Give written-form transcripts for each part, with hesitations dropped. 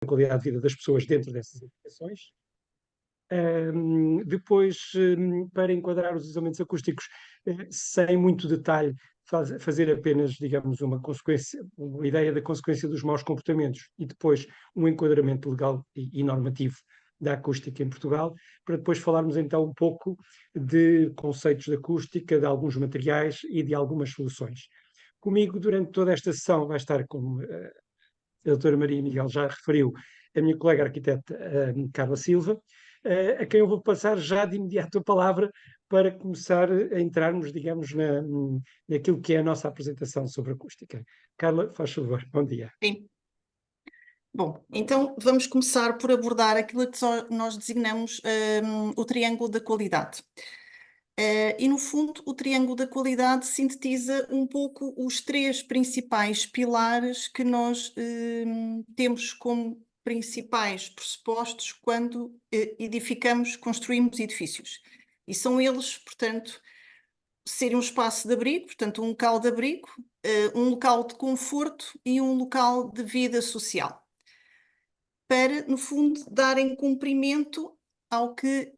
qualidade de vida das pessoas dentro dessas edificações. Depois, para enquadrar os isolamentos acústicos, sem muito detalhe, fazer apenas, digamos, uma ideia da consequência dos maus comportamentos e depois um enquadramento legal e normativo da acústica em Portugal, para depois falarmos então um pouco de conceitos de acústica, de alguns materiais e de algumas soluções. Comigo, durante toda esta sessão, vai estar, como a doutora Maria Miguel já referiu, a minha colega arquiteta Carla Silva, a quem eu vou passar já de imediato a palavra para começar a entrarmos, digamos, naquilo que é a nossa apresentação sobre acústica. Carla, faz favor, bom dia. Sim. Bom, então vamos começar por abordar aquilo que nós designamos o triângulo da qualidade. E no fundo, o triângulo da qualidade sintetiza um pouco os três principais pilares que nós temos como principais pressupostos quando construímos edifícios. E são eles, portanto, ser um espaço de abrigo, portanto, um local de abrigo, um local de conforto e um local de vida social, para, no fundo, darem cumprimento ao que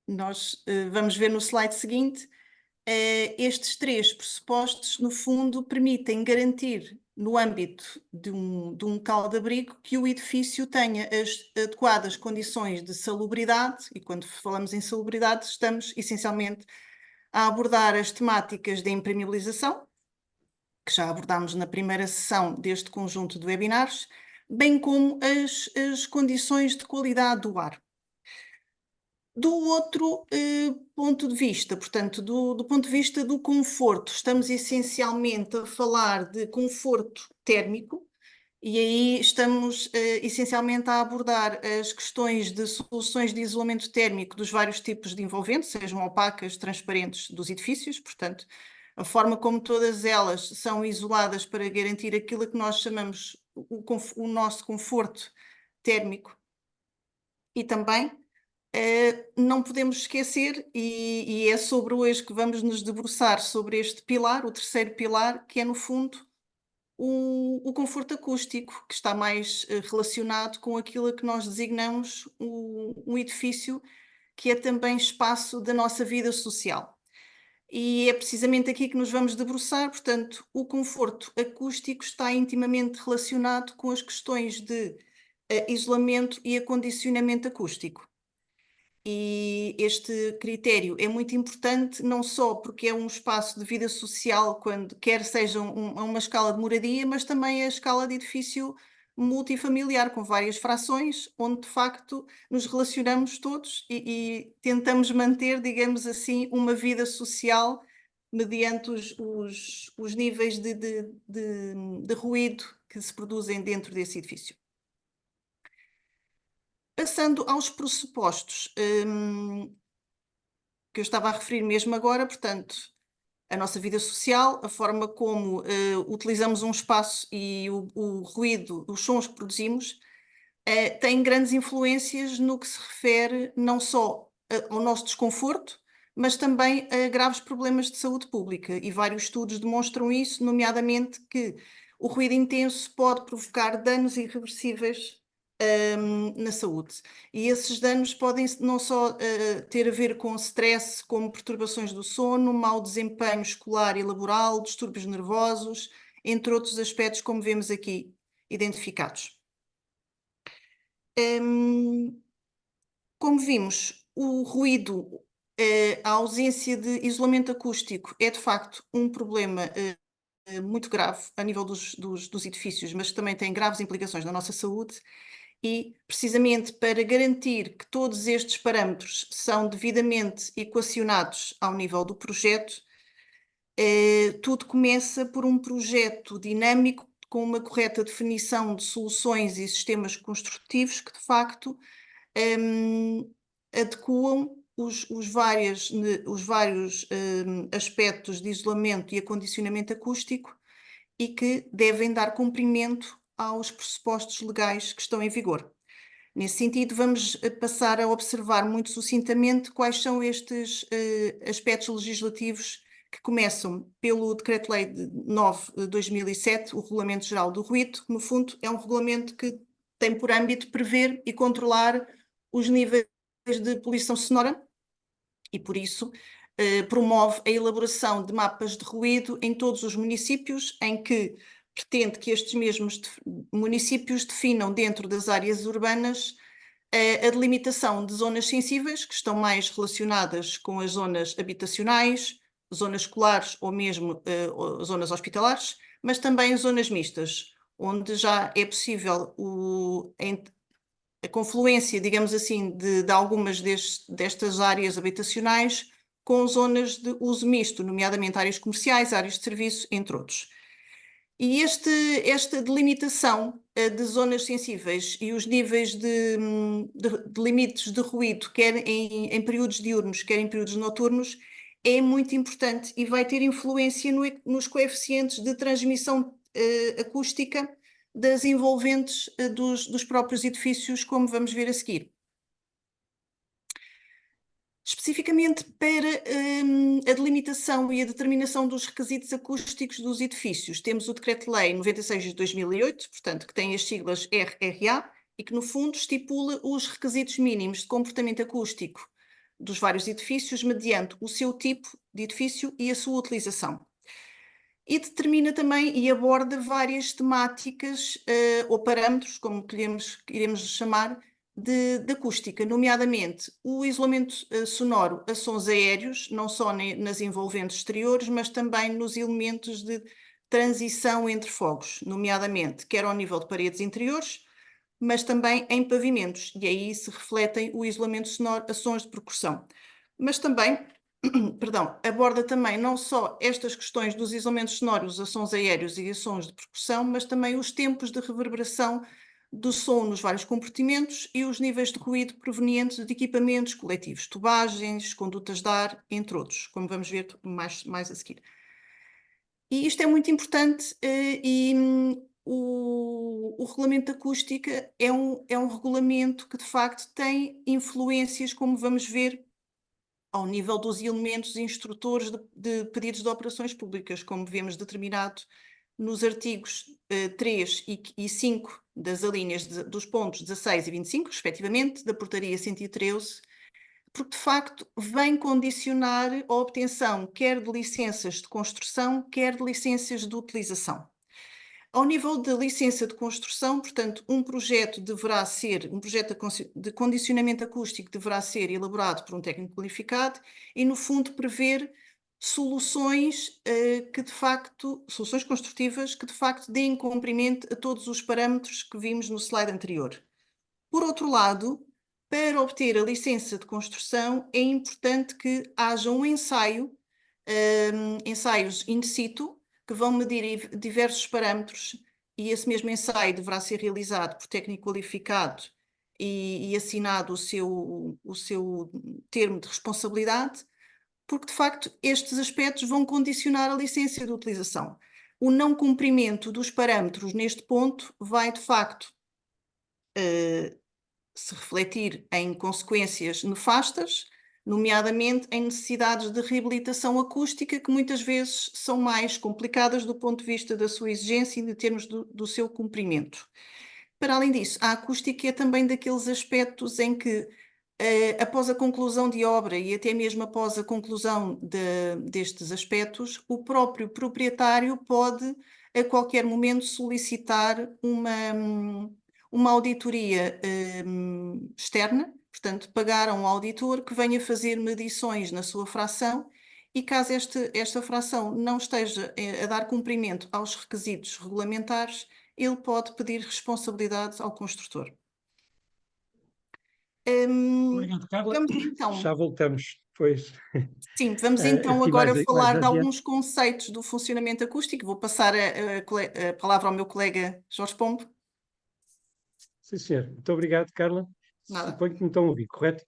nós vamos ver no slide seguinte. Estes três pressupostos, no fundo, permitem garantir, no âmbito de um local de abrigo, que o edifício tenha as adequadas condições de salubridade, e quando falamos em salubridade, estamos essencialmente a abordar as temáticas de impermeabilização, que já abordámos na primeira sessão deste conjunto de webinars, bem como as condições de qualidade do ar. Do outro ponto de vista, portanto, do ponto de vista do conforto, estamos essencialmente a falar de conforto térmico, e aí estamos essencialmente a abordar as questões de soluções de isolamento térmico dos vários tipos de envolventes, sejam opacas, transparentes, dos edifícios, portanto, a forma como todas elas são isoladas para garantir aquilo que nós chamamos o nosso conforto térmico. E também não podemos esquecer, e é sobre hoje que vamos nos debruçar sobre este pilar, o terceiro pilar, que é no fundo o conforto acústico, que está mais relacionado com aquilo que nós designamos um edifício que é também espaço da nossa vida social. E é precisamente aqui que nos vamos debruçar. Portanto, o conforto acústico está intimamente relacionado com as questões de isolamento e acondicionamento acústico. E este critério é muito importante, não só porque é um espaço de vida social, quer seja uma escala de moradia, mas também a escala de edifício multifamiliar, com várias frações, onde de facto nos relacionamos todos e tentamos manter, digamos assim, uma vida social mediante os níveis de ruído que se produzem dentro desse edifício. Passando aos pressupostos que eu estava a referir mesmo agora, portanto, a nossa vida social, a forma como utilizamos um espaço e o ruído, os sons que produzimos, tem grandes influências no que se refere não só ao nosso desconforto, mas também a graves problemas de saúde pública. E vários estudos demonstram isso, nomeadamente que o ruído intenso pode provocar danos irreversíveis na saúde. E esses danos podem não só ter a ver com stress, como perturbações do sono, mau desempenho escolar e laboral, distúrbios nervosos, entre outros aspectos, como vemos aqui identificados. Como vimos, o ruído, a ausência de isolamento acústico é de facto um problema muito grave a nível dos edifícios, mas também tem graves implicações na nossa saúde. E, precisamente para garantir que todos estes parâmetros são devidamente equacionados ao nível do projeto, tudo começa por um projeto dinâmico com uma correta definição de soluções e sistemas construtivos que, de facto, adequam os vários aspectos de isolamento e acondicionamento acústico e que devem dar cumprimento aos pressupostos legais que estão em vigor. Nesse sentido, vamos passar a observar muito sucintamente quais são estes aspectos legislativos que começam pelo Decreto-Lei 9 de 2007, o Regulamento Geral do Ruído, que no fundo é um regulamento que tem por âmbito prever e controlar os níveis de poluição sonora e, por isso, promove a elaboração de mapas de ruído em todos os municípios, em que pretende que estes mesmos municípios definam dentro das áreas urbanas a delimitação de zonas sensíveis, que estão mais relacionadas com as zonas habitacionais, zonas escolares ou mesmo zonas hospitalares, mas também zonas mistas, onde já é possível a confluência, digamos assim, de algumas destas áreas habitacionais com zonas de uso misto, nomeadamente áreas comerciais, áreas de serviço, entre outros. E esta delimitação de zonas sensíveis e os níveis de limites de ruído, quer em períodos diurnos, quer em períodos noturnos, é muito importante e vai ter influência nos coeficientes de transmissão acústica das envolventes dos próprios edifícios, como vamos ver a seguir. Especificamente para a delimitação e a determinação dos requisitos acústicos dos edifícios, temos o Decreto-Lei 96 de 2008, portanto, que tem as siglas RRA, e que, no fundo, estipula os requisitos mínimos de comportamento acústico dos vários edifícios mediante o seu tipo de edifício e a sua utilização. E determina também e aborda várias temáticas ou parâmetros, como iremos chamar, de acústica, nomeadamente o isolamento sonoro a sons aéreos, não só nas envolventes exteriores, mas também nos elementos de transição entre fogos, nomeadamente quer ao nível de paredes interiores, mas também em pavimentos, e aí se refletem o isolamento sonoro a sons de percussão. Mas também, perdão, aborda também não só estas questões dos isolamentos sonoros a sons aéreos e a sons de percussão, mas também os tempos de reverberação do som nos vários compartimentos e os níveis de ruído provenientes de equipamentos coletivos, tubagens, condutas de ar, entre outros, como vamos ver mais a seguir. E isto é muito importante o regulamento de acústica é um regulamento que de facto tem influências, como vamos ver, ao nível dos elementos instrutores de pedidos de operações públicas, como vemos determinado nos artigos 3 e 5 das alíneas dos pontos 16 e 25, respectivamente, da Portaria 113, porque de facto vem condicionar a obtenção quer de licenças de construção, quer de licenças de utilização. Ao nível de licença de construção, portanto, um projeto de condicionamento acústico deverá ser elaborado por um técnico qualificado e, no fundo, prever soluções soluções construtivas que de facto deem cumprimento a todos os parâmetros que vimos no slide anterior. Por outro lado, para obter a licença de construção, é importante que haja um ensaios in situ, que vão medir diversos parâmetros, e esse mesmo ensaio deverá ser realizado por técnico qualificado e assinado o seu termo de responsabilidade, porque de facto estes aspectos vão condicionar a licença de utilização. O não cumprimento dos parâmetros neste ponto vai de facto se refletir em consequências nefastas, nomeadamente em necessidades de reabilitação acústica, que muitas vezes são mais complicadas do ponto de vista da sua exigência e de termos do seu cumprimento. Para além disso, a acústica é também daqueles aspectos em que, após a conclusão de obra e até mesmo após a conclusão destes aspectos, o próprio proprietário pode, a qualquer momento, solicitar uma auditoria externa, portanto, pagar a um auditor que venha fazer medições na sua fração e caso esta fração não esteja a dar cumprimento aos requisitos regulamentares, ele pode pedir responsabilidade ao construtor. Obrigado, Carla. Vamos então, Já voltamos depois. sim, vamos então Aqui agora mais falar de adiante. alguns conceitos do funcionamento acústico. Vou passar a palavra ao meu colega Jorge Pombo. Sim, senhor. Muito obrigado, Carla. Nada. Suponho que me estão a ouvir, correto?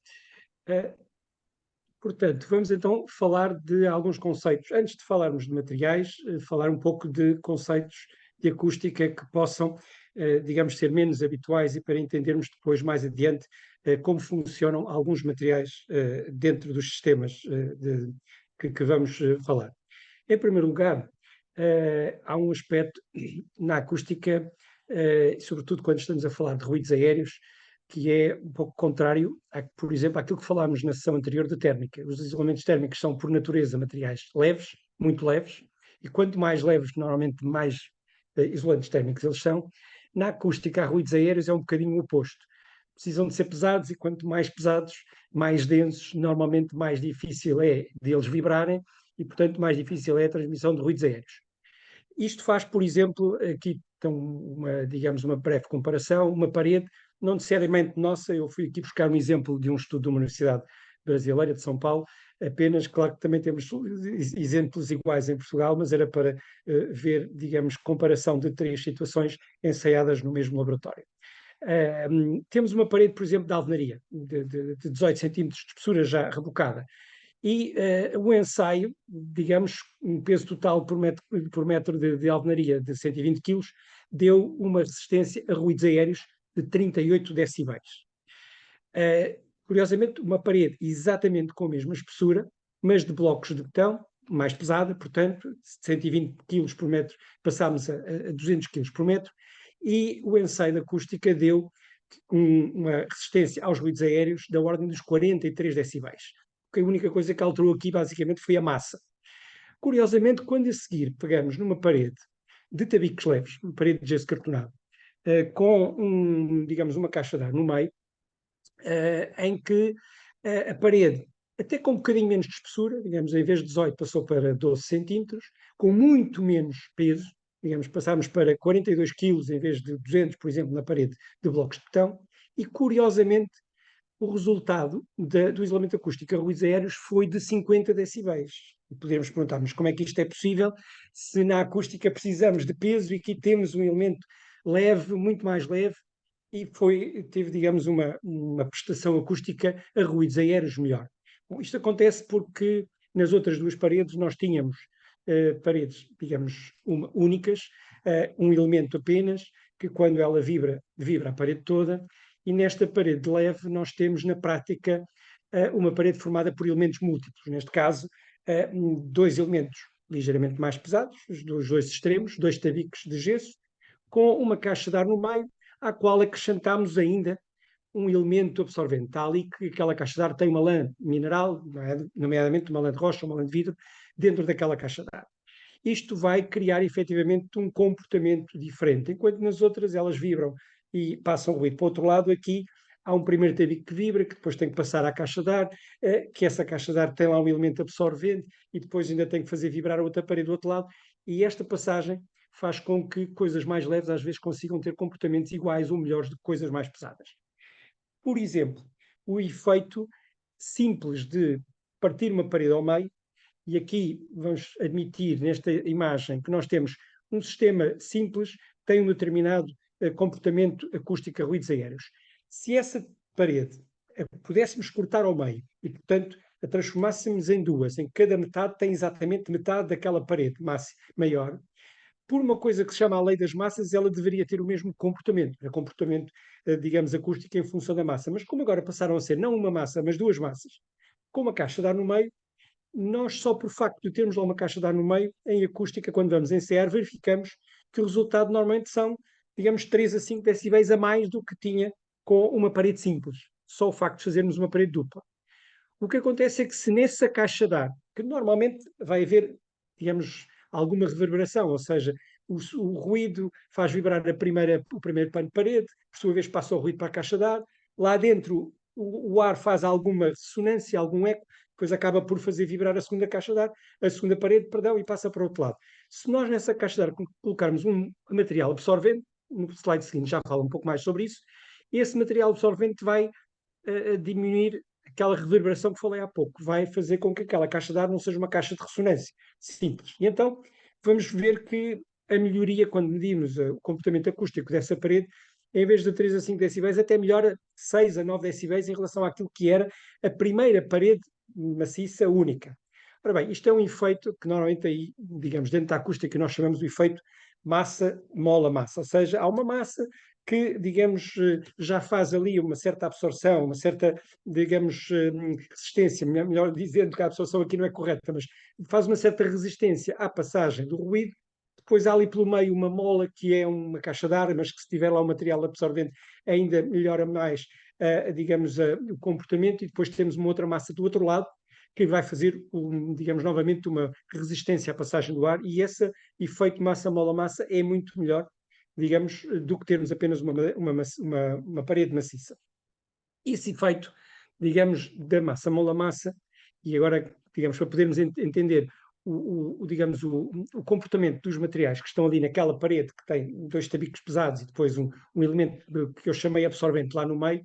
Portanto, vamos então falar de alguns conceitos. Antes de falarmos de materiais, falar um pouco de conceitos de acústica que possam, digamos, ser menos habituais e para entendermos depois, mais adiante, como funcionam alguns materiais dentro dos sistemas que vamos falar. Em primeiro lugar, há um aspecto na acústica, sobretudo quando estamos a falar de ruídos aéreos, que é um pouco contrário, por exemplo, àquilo que falámos na sessão anterior de térmica. Os isolamentos térmicos são, por natureza, materiais leves, muito leves, e quanto mais leves, normalmente mais isolantes térmicos eles são. Na acústica, há ruídos aéreos, é um bocadinho o oposto. Precisam de ser pesados, e quanto mais pesados, mais densos, normalmente mais difícil é deles vibrarem, e, portanto, mais difícil é a transmissão de ruídos aéreos. Isto faz, por exemplo, aqui então, digamos, uma breve comparação, uma parede, não necessariamente nossa, eu fui aqui buscar um exemplo de um estudo de uma universidade brasileira de São Paulo, apenas, claro que também temos exemplos iguais em Portugal, mas era para ver, digamos, comparação de 3 situações ensaiadas no mesmo laboratório. Temos uma parede, por exemplo, de alvenaria, de 18 centímetros de espessura já rebocada, e o ensaio, digamos, um peso total por metro de alvenaria de 120 kg, deu uma resistência a ruídos aéreos de 38 decibéis. Curiosamente, uma parede exatamente com a mesma espessura, mas de blocos de betão, mais pesada, portanto, 120 kg por metro, passámos a 200 kg por metro, e o ensaio de acústica deu uma resistência aos ruídos aéreos da ordem dos 43 decibéis. A única coisa que alterou aqui, basicamente, foi a massa. Curiosamente, quando a seguir pegamos numa parede de tabiques leves, uma parede de gesso cartonado, com, digamos, uma caixa de ar no meio, em que a parede, até com um bocadinho menos de espessura, digamos, em vez de 18 passou para 12 centímetros, com muito menos peso, digamos, passámos para 42 quilos em vez de 200, por exemplo, na parede de blocos de betão, e curiosamente o resultado do isolamento acústico a ruídos aéreos foi de 50 decibéis. E podemos perguntar, mas como é que isto é possível se na acústica precisamos de peso e aqui temos um elemento leve, muito mais leve, e teve, digamos, uma prestação acústica a ruídos aéreos melhor. Bom, isto acontece porque nas outras 2 paredes nós tínhamos paredes, digamos, únicas, um elemento apenas, que quando ela vibra a parede toda, e nesta parede leve nós temos, na prática, uma parede formada por elementos múltiplos. Neste caso, 2 elementos ligeiramente mais pesados, dos 2 extremos, 2 tabiques de gesso, com uma caixa de ar no meio, à qual acrescentamos ainda um elemento absorvente. Está ali que aquela caixa de ar tem uma lã mineral, nomeadamente uma lã de rocha, uma lã de vidro, dentro daquela caixa de ar. Isto vai criar efetivamente um comportamento diferente. Enquanto nas outras elas vibram e passam ruído para o outro lado, aqui há um primeiro tabique que vibra, que depois tem que passar à caixa de ar, que essa caixa de ar tem lá um elemento absorvente e depois ainda tem que fazer vibrar a outra parede do outro lado, e esta passagem faz com que coisas mais leves às vezes consigam ter comportamentos iguais ou melhores do que coisas mais pesadas. Por exemplo, o efeito simples de partir uma parede ao meio, e aqui vamos admitir nesta imagem que nós temos um sistema simples, tem um determinado comportamento acústico a ruídos aéreos. Se essa parede pudéssemos cortar ao meio e, portanto, a transformássemos em 2, em que cada metade tem exatamente metade daquela parede maior, por uma coisa que se chama a lei das massas, ela deveria ter o mesmo comportamento, digamos, acústico em função da massa. Mas como agora passaram a ser não uma massa, mas 2 massas, com uma caixa de ar no meio, nós só por facto de termos lá uma caixa de ar no meio, em acústica, quando vamos ensaiar, verificamos que o resultado normalmente são, digamos, 3 a 5 decibéis a mais do que tinha com uma parede simples. Só o facto de fazermos uma parede dupla. O que acontece é que se nessa caixa de ar, que normalmente vai haver, digamos, alguma reverberação, ou seja, o ruído faz vibrar o primeiro pano de parede, por sua vez passa o ruído para a caixa de ar, lá dentro o ar faz alguma ressonância, algum eco, depois acaba por fazer vibrar a segunda caixa de ar, a segunda parede, perdão, e passa para o outro lado. Se nós nessa caixa de ar colocarmos um material absorvente, no slide seguinte já falo um pouco mais sobre isso, esse material absorvente vai diminuir aquela reverberação que falei há pouco, vai fazer com que aquela caixa de ar não seja uma caixa de ressonância simples. E então vamos ver que a melhoria, quando medimos o comportamento acústico dessa parede, em vez de 3 a 5 decibéis, até melhora 6 a 9 decibéis em relação àquilo que era a primeira parede maciça única. Ora bem, isto é um efeito que normalmente aí, digamos, dentro da acústica nós chamamos de efeito massa mola massa, ou seja, há uma massa que, digamos, já faz ali uma certa absorção, uma certa, digamos, resistência, melhor dizendo que a absorção aqui não é correta, mas faz uma certa resistência à passagem do ruído. Depois há ali pelo meio uma mola que é uma caixa de ar, mas que se tiver lá um material absorvente ainda melhora mais, digamos, o comportamento. E depois temos uma outra massa do outro lado que vai fazer, digamos, novamente uma resistência à passagem do ar, e esse efeito massa-mola-massa é muito melhor, digamos, do que termos apenas uma parede maciça. Esse efeito, digamos, da massa-mola-massa, e agora, digamos, para podermos entender digamos, o comportamento dos materiais que estão ali naquela parede que tem dois tabicos pesados e depois um elemento que eu chamei absorvente lá no meio,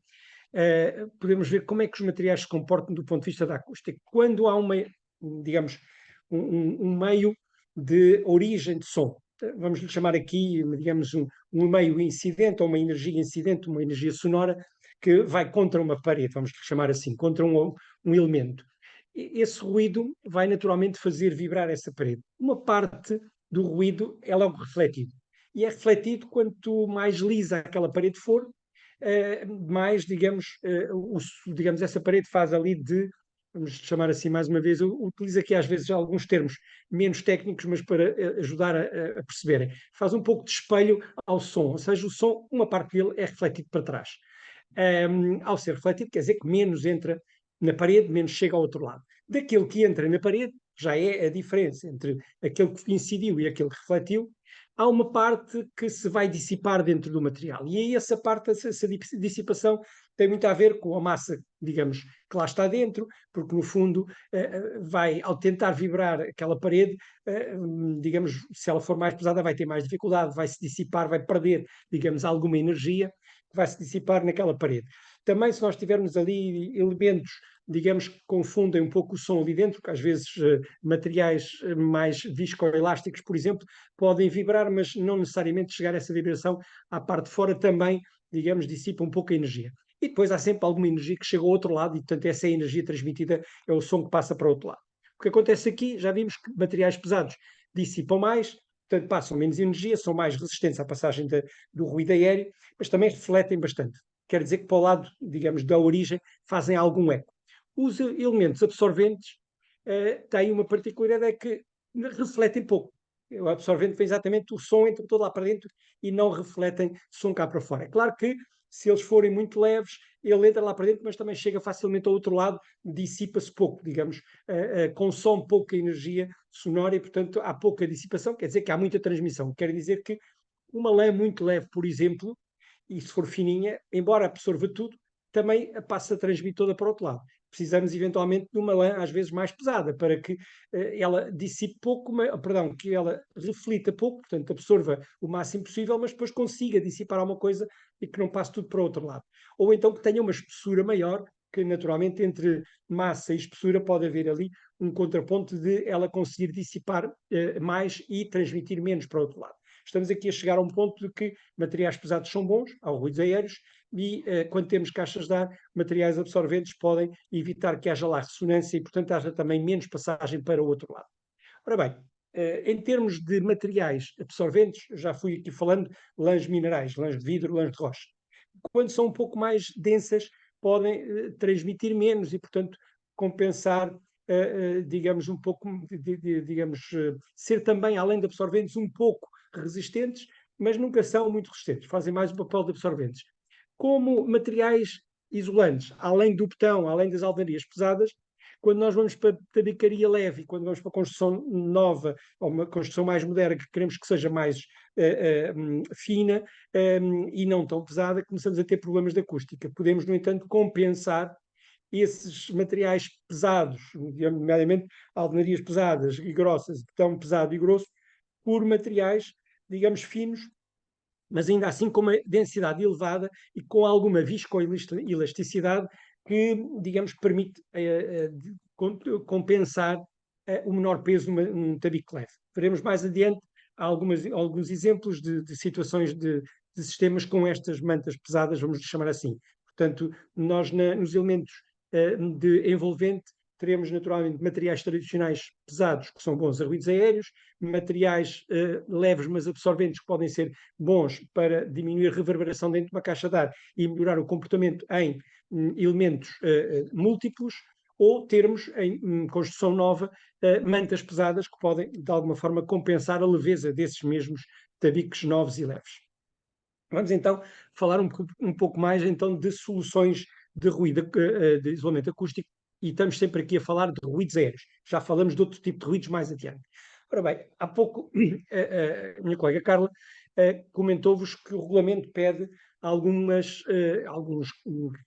podemos ver como é que os materiais se comportam do ponto de vista da acústica. Quando há digamos, um meio de origem de som, vamos lhe chamar aqui, digamos, um meio incidente ou uma energia incidente, uma energia sonora que vai contra uma parede, vamos lhe chamar assim, contra um elemento. Esse ruído vai naturalmente fazer vibrar essa parede. Uma parte do ruído é logo refletido. E é refletido quanto mais lisa aquela parede for, mais, digamos, digamos, essa parede faz ali de, vamos chamar assim mais uma vez, eu utilizo aqui às vezes alguns termos menos técnicos, mas para ajudar a perceberem. Faz um pouco de espelho ao som, ou seja, o som, uma parte dele é refletido para trás. Ao ser refletido, quer dizer que menos entra na parede, menos chega ao outro lado. Daquele que entra na parede, já é a diferença entre aquele que incidiu e aquele que refletiu, há uma parte que se vai dissipar dentro do material. E aí essa parte, essa dissipação, tem muito a ver com a massa, digamos, que lá está dentro, porque no fundo vai, ao tentar vibrar aquela parede, digamos, se ela for mais pesada, vai ter mais dificuldade, vai se dissipar, vai perder, digamos, alguma energia que vai se dissipar naquela parede. Também, se nós tivermos ali elementos, digamos, que confundem um pouco o som ali dentro, que às vezes materiais mais viscoelásticos, por exemplo, podem vibrar, mas não necessariamente chegar a essa vibração à parte de fora, também, digamos, dissipa um pouco a energia. E depois há sempre alguma energia que chega ao outro lado, e portanto essa é a energia transmitida, é o som que passa para o outro lado. O que acontece aqui, já vimos que materiais pesados dissipam mais, portanto passam menos energia, são mais resistentes à passagem do ruído aéreo, mas também refletem bastante. Quer dizer que para o lado, digamos, da origem, fazem algum eco. Os elementos absorventes têm uma particularidade, é que refletem pouco. O absorvente vem exatamente, o som entra todo lá para dentro e não refletem som cá para fora. É claro que se eles forem muito leves, ele entra lá para dentro, mas também chega facilmente ao outro lado, dissipa-se pouco, digamos, consome pouca energia sonora e, portanto, há pouca dissipação, quer dizer que há muita transmissão. Quer dizer que uma lã muito leve, por exemplo, e se for fininha, embora absorva tudo, também passa a transmitir toda para o outro lado. Precisamos eventualmente de uma lã às vezes mais pesada para que ela dissipe pouco, perdão, que ela reflita pouco, portanto absorva o máximo possível, mas depois consiga dissipar alguma coisa e que não passe tudo para o outro lado. Ou então que tenha uma espessura maior, que naturalmente entre massa e espessura pode haver ali um contraponto de ela conseguir dissipar mais e transmitir menos para o outro lado. Estamos aqui a chegar a um ponto de que materiais pesados são bons, ao ruídos aéreos, e quando temos caixas de ar, materiais absorventes podem evitar que haja lá ressonância e, portanto, haja também menos passagem para o outro lado. Ora bem, em termos de materiais absorventes, já fui aqui falando, lãs minerais, lãs de vidro, lãs de rocha. Quando são um pouco mais densas, podem transmitir menos e, portanto, compensar, digamos, um pouco, digamos, ser também, além de absorventes, um pouco resistentes, mas nunca são muito resistentes, fazem mais o papel de absorventes. Como materiais isolantes, além do betão, além das alvenarias pesadas, quando nós vamos para a tabicaria leve e quando vamos para a construção nova, ou uma construção mais moderna, que queremos que seja mais fina e não tão pesada, começamos a ter problemas de acústica. Podemos, no entanto, compensar esses materiais pesados, nomeadamente alvenarias pesadas e grossas, betão pesado e grosso, por materiais, digamos, finos, mas ainda assim com uma densidade elevada e com alguma viscoelasticidade que, digamos, permite compensar o menor peso num tabique leve. Veremos mais adiante alguns exemplos de situações de sistemas com estas mantas pesadas, vamos chamar assim. Portanto, nós nos elementos de envolvente teremos naturalmente materiais tradicionais pesados, que são bons a ruídos aéreos, materiais leves mas absorventes, que podem ser bons para diminuir a reverberação dentro de uma caixa de ar e melhorar o comportamento em elementos múltiplos, ou termos em construção nova mantas pesadas que podem, de alguma forma, compensar a leveza desses mesmos tabiques novos e leves. Vamos então falar um pouco mais então de soluções de ruído, de isolamento acústico, e estamos sempre aqui a falar de ruídos aéreos. Já falamos de outro tipo de ruídos mais adiante. Ora bem, há pouco a minha colega Carla comentou-vos que o regulamento pede algumas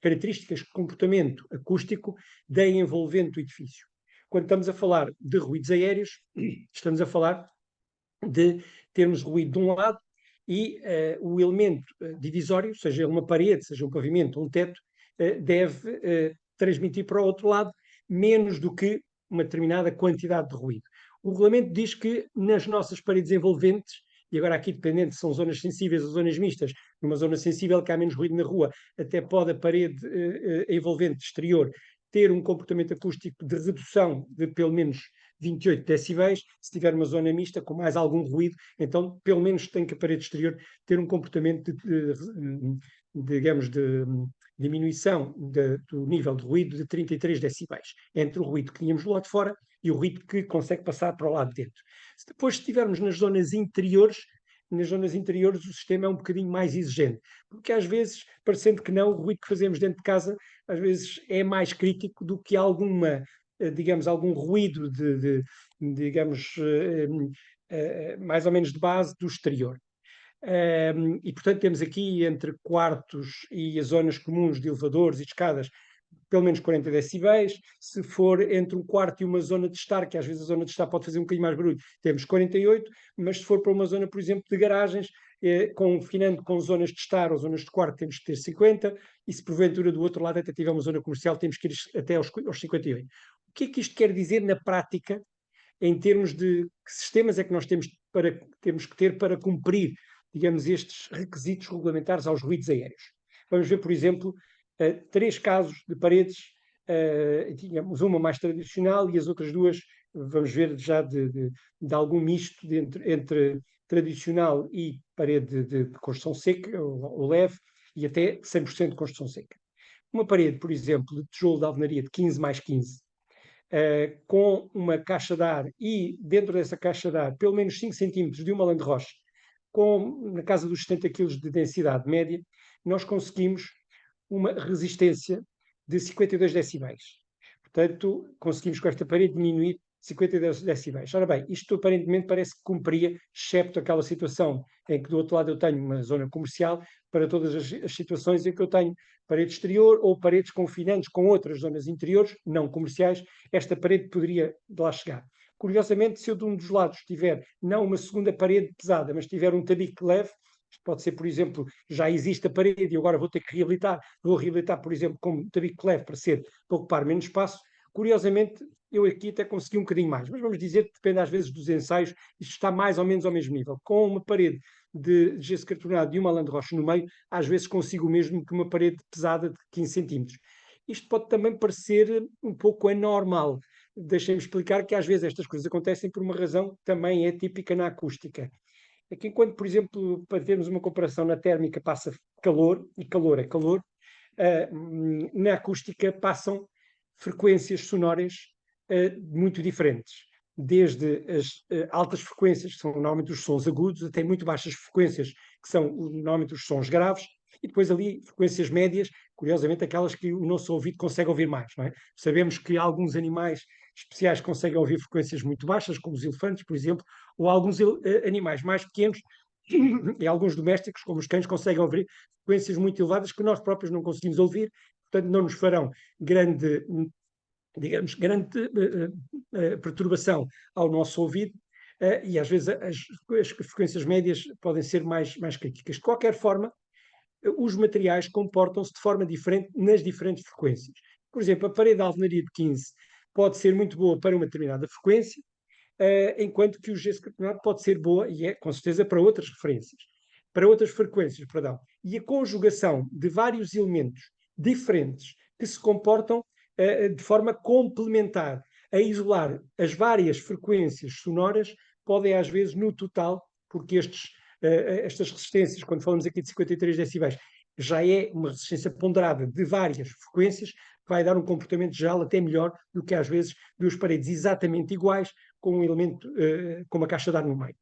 características de comportamento acústico da envolvente do edifício. Quando estamos a falar de ruídos aéreos, estamos a falar de termos ruído de um lado e o elemento divisório, seja uma parede, seja um pavimento, um teto, deve transmitir para o outro lado menos do que uma determinada quantidade de ruído. O regulamento diz que nas nossas paredes envolventes, e agora aqui dependendo se são zonas sensíveis ou zonas mistas, numa zona sensível que há menos ruído na rua, até pode a parede envolvente exterior ter um comportamento acústico de redução de pelo menos 28 decibéis. Se tiver uma zona mista com mais algum ruído, então pelo menos tem que a parede exterior ter um comportamento digamos, de diminuição do nível de ruído de 33 decibéis, entre o ruído que tínhamos do lado de fora e o ruído que consegue passar para o lado de dentro. Depois, se estivermos nas zonas interiores o sistema é um bocadinho mais exigente, porque às vezes, parecendo que não, o ruído que fazemos dentro de casa às vezes é mais crítico do que algum ruído digamos, mais ou menos de base do exterior. E, portanto, temos aqui entre quartos e as zonas comuns de elevadores e de escadas pelo menos 40 decibéis. Se for entre um quarto e uma zona de estar, que às vezes a zona de estar pode fazer um bocadinho mais barulho, temos 48, mas se for para uma zona, por exemplo, de garagens, confinando com zonas de estar ou zonas de quarto, temos que ter 50, e se porventura do outro lado até tiver uma zona comercial, temos que ir até aos 58. O que é que isto quer dizer na prática, em termos de que sistemas é que nós temos que ter para cumprir, digamos, estes requisitos regulamentares aos ruídos aéreos? Vamos ver, por exemplo, 3 casos de paredes, tínhamos uma mais tradicional e as outras duas, vamos ver já de algum misto entre tradicional e parede de construção seca, ou leve, e até 100% de construção seca. Uma parede, por exemplo, de tijolo de alvenaria de 15 mais 15, com uma caixa de ar e dentro dessa caixa de ar pelo menos 5 centímetros de uma lã de rocha, na casa dos 70 kg de densidade média, nós conseguimos uma resistência de 52 decibéis. Portanto, conseguimos com esta parede diminuir 52 decibéis. Ora bem, isto aparentemente parece que cumpria, excepto aquela situação em que do outro lado eu tenho uma zona comercial, para todas as situações em que eu tenho parede exterior ou paredes confinantes com outras zonas interiores, não comerciais, esta parede poderia de lá chegar. Curiosamente, se eu de um dos lados tiver não uma segunda parede pesada, mas tiver um tabique leve, pode ser, por exemplo, já existe a parede e agora vou ter que reabilitar, vou reabilitar, por exemplo, com tabique leve para ocupar menos espaço. Curiosamente, eu aqui até consegui um bocadinho mais, mas vamos dizer que depende às vezes dos ensaios, isto está mais ou menos ao mesmo nível. Com uma parede de gesso cartonado e uma lã de rocha no meio, às vezes consigo o mesmo que uma parede pesada de 15 centímetros. Isto pode também parecer um pouco anormal. Deixem-me explicar que às vezes estas coisas acontecem por uma razão que também é típica na acústica. É que enquanto, por exemplo, para termos uma comparação, na térmica passa calor, e calor é calor, na acústica passam frequências sonoras muito diferentes. Desde as altas frequências, que são normalmente os sons agudos, até muito baixas frequências, que são normalmente os sons graves, e depois ali frequências médias, curiosamente aquelas que o nosso ouvido consegue ouvir mais, não é? Sabemos que alguns animais especiais conseguem ouvir frequências muito baixas, como os elefantes, por exemplo, ou alguns animais mais pequenos e alguns domésticos, como os cães, conseguem ouvir frequências muito elevadas que nós próprios não conseguimos ouvir, portanto não nos farão grande perturbação ao nosso ouvido, e às vezes as frequências médias podem ser mais críticas. De qualquer forma, os materiais comportam-se de forma diferente nas diferentes frequências. Por exemplo, a parede de alvenaria de 15 pode ser muito boa para uma determinada frequência, enquanto que o gesso cartonado pode ser boa, e é com certeza para outras referências, para outras frequências, perdão. E a conjugação de vários elementos diferentes que se comportam de forma complementar, a isolar as várias frequências sonoras, podem às vezes no total, porque estas resistências, quando falamos aqui de 53 decibéis, já é uma resistência ponderada de várias frequências, vai dar um comportamento geral até melhor do que às vezes duas paredes exatamente iguais, com um elemento, com uma caixa de ar no meio.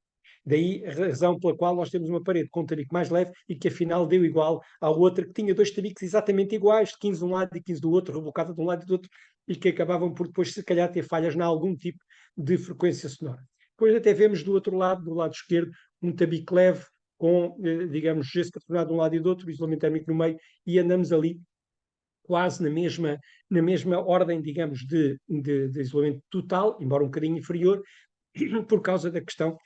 Daí a razão pela qual nós temos uma parede com um tabique mais leve e que afinal deu igual à outra, que tinha dois tabiques exatamente iguais, de 15 de um lado e 15 do outro, rebocada de um lado e do outro, e que acabavam por depois, se calhar, ter falhas em algum tipo de frequência sonora. Depois até vemos do outro lado, do lado esquerdo, um tabique leve com, digamos, gesso cartonado de um lado e do outro, isolamento térmico no meio, e andamos ali quase na mesma ordem, digamos, de isolamento total, embora um bocadinho inferior, por causa da questão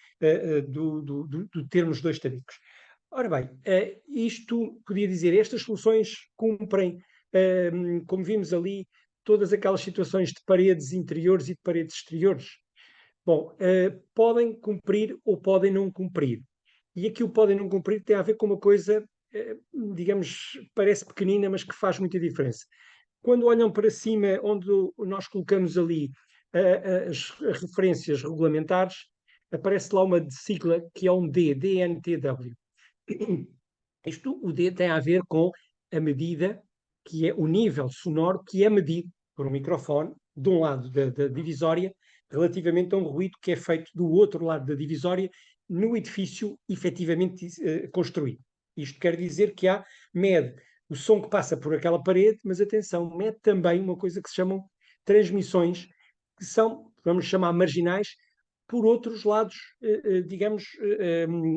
do termos dois tabicos. Ora bem, isto podia dizer, estas soluções cumprem, como vimos ali, todas aquelas situações de paredes interiores e de paredes exteriores. Bom, podem cumprir ou podem não cumprir. E aqui o podem não cumprir tem a ver com uma coisa, digamos, parece pequenina, mas que faz muita diferença. Quando olham para cima, onde nós colocamos ali as referências regulamentares, aparece lá uma sigla que é um D, DNTW. O D tem a ver com a medida, que é o nível sonoro que é medido por um microfone, de um lado da divisória, relativamente a um ruído que é feito do outro lado da divisória, no edifício efetivamente construído. Isto quer dizer que mede o som que passa por aquela parede, mas atenção, mede também uma coisa que se chamam transmissões, que são, vamos chamar marginais, por outros lados, digamos,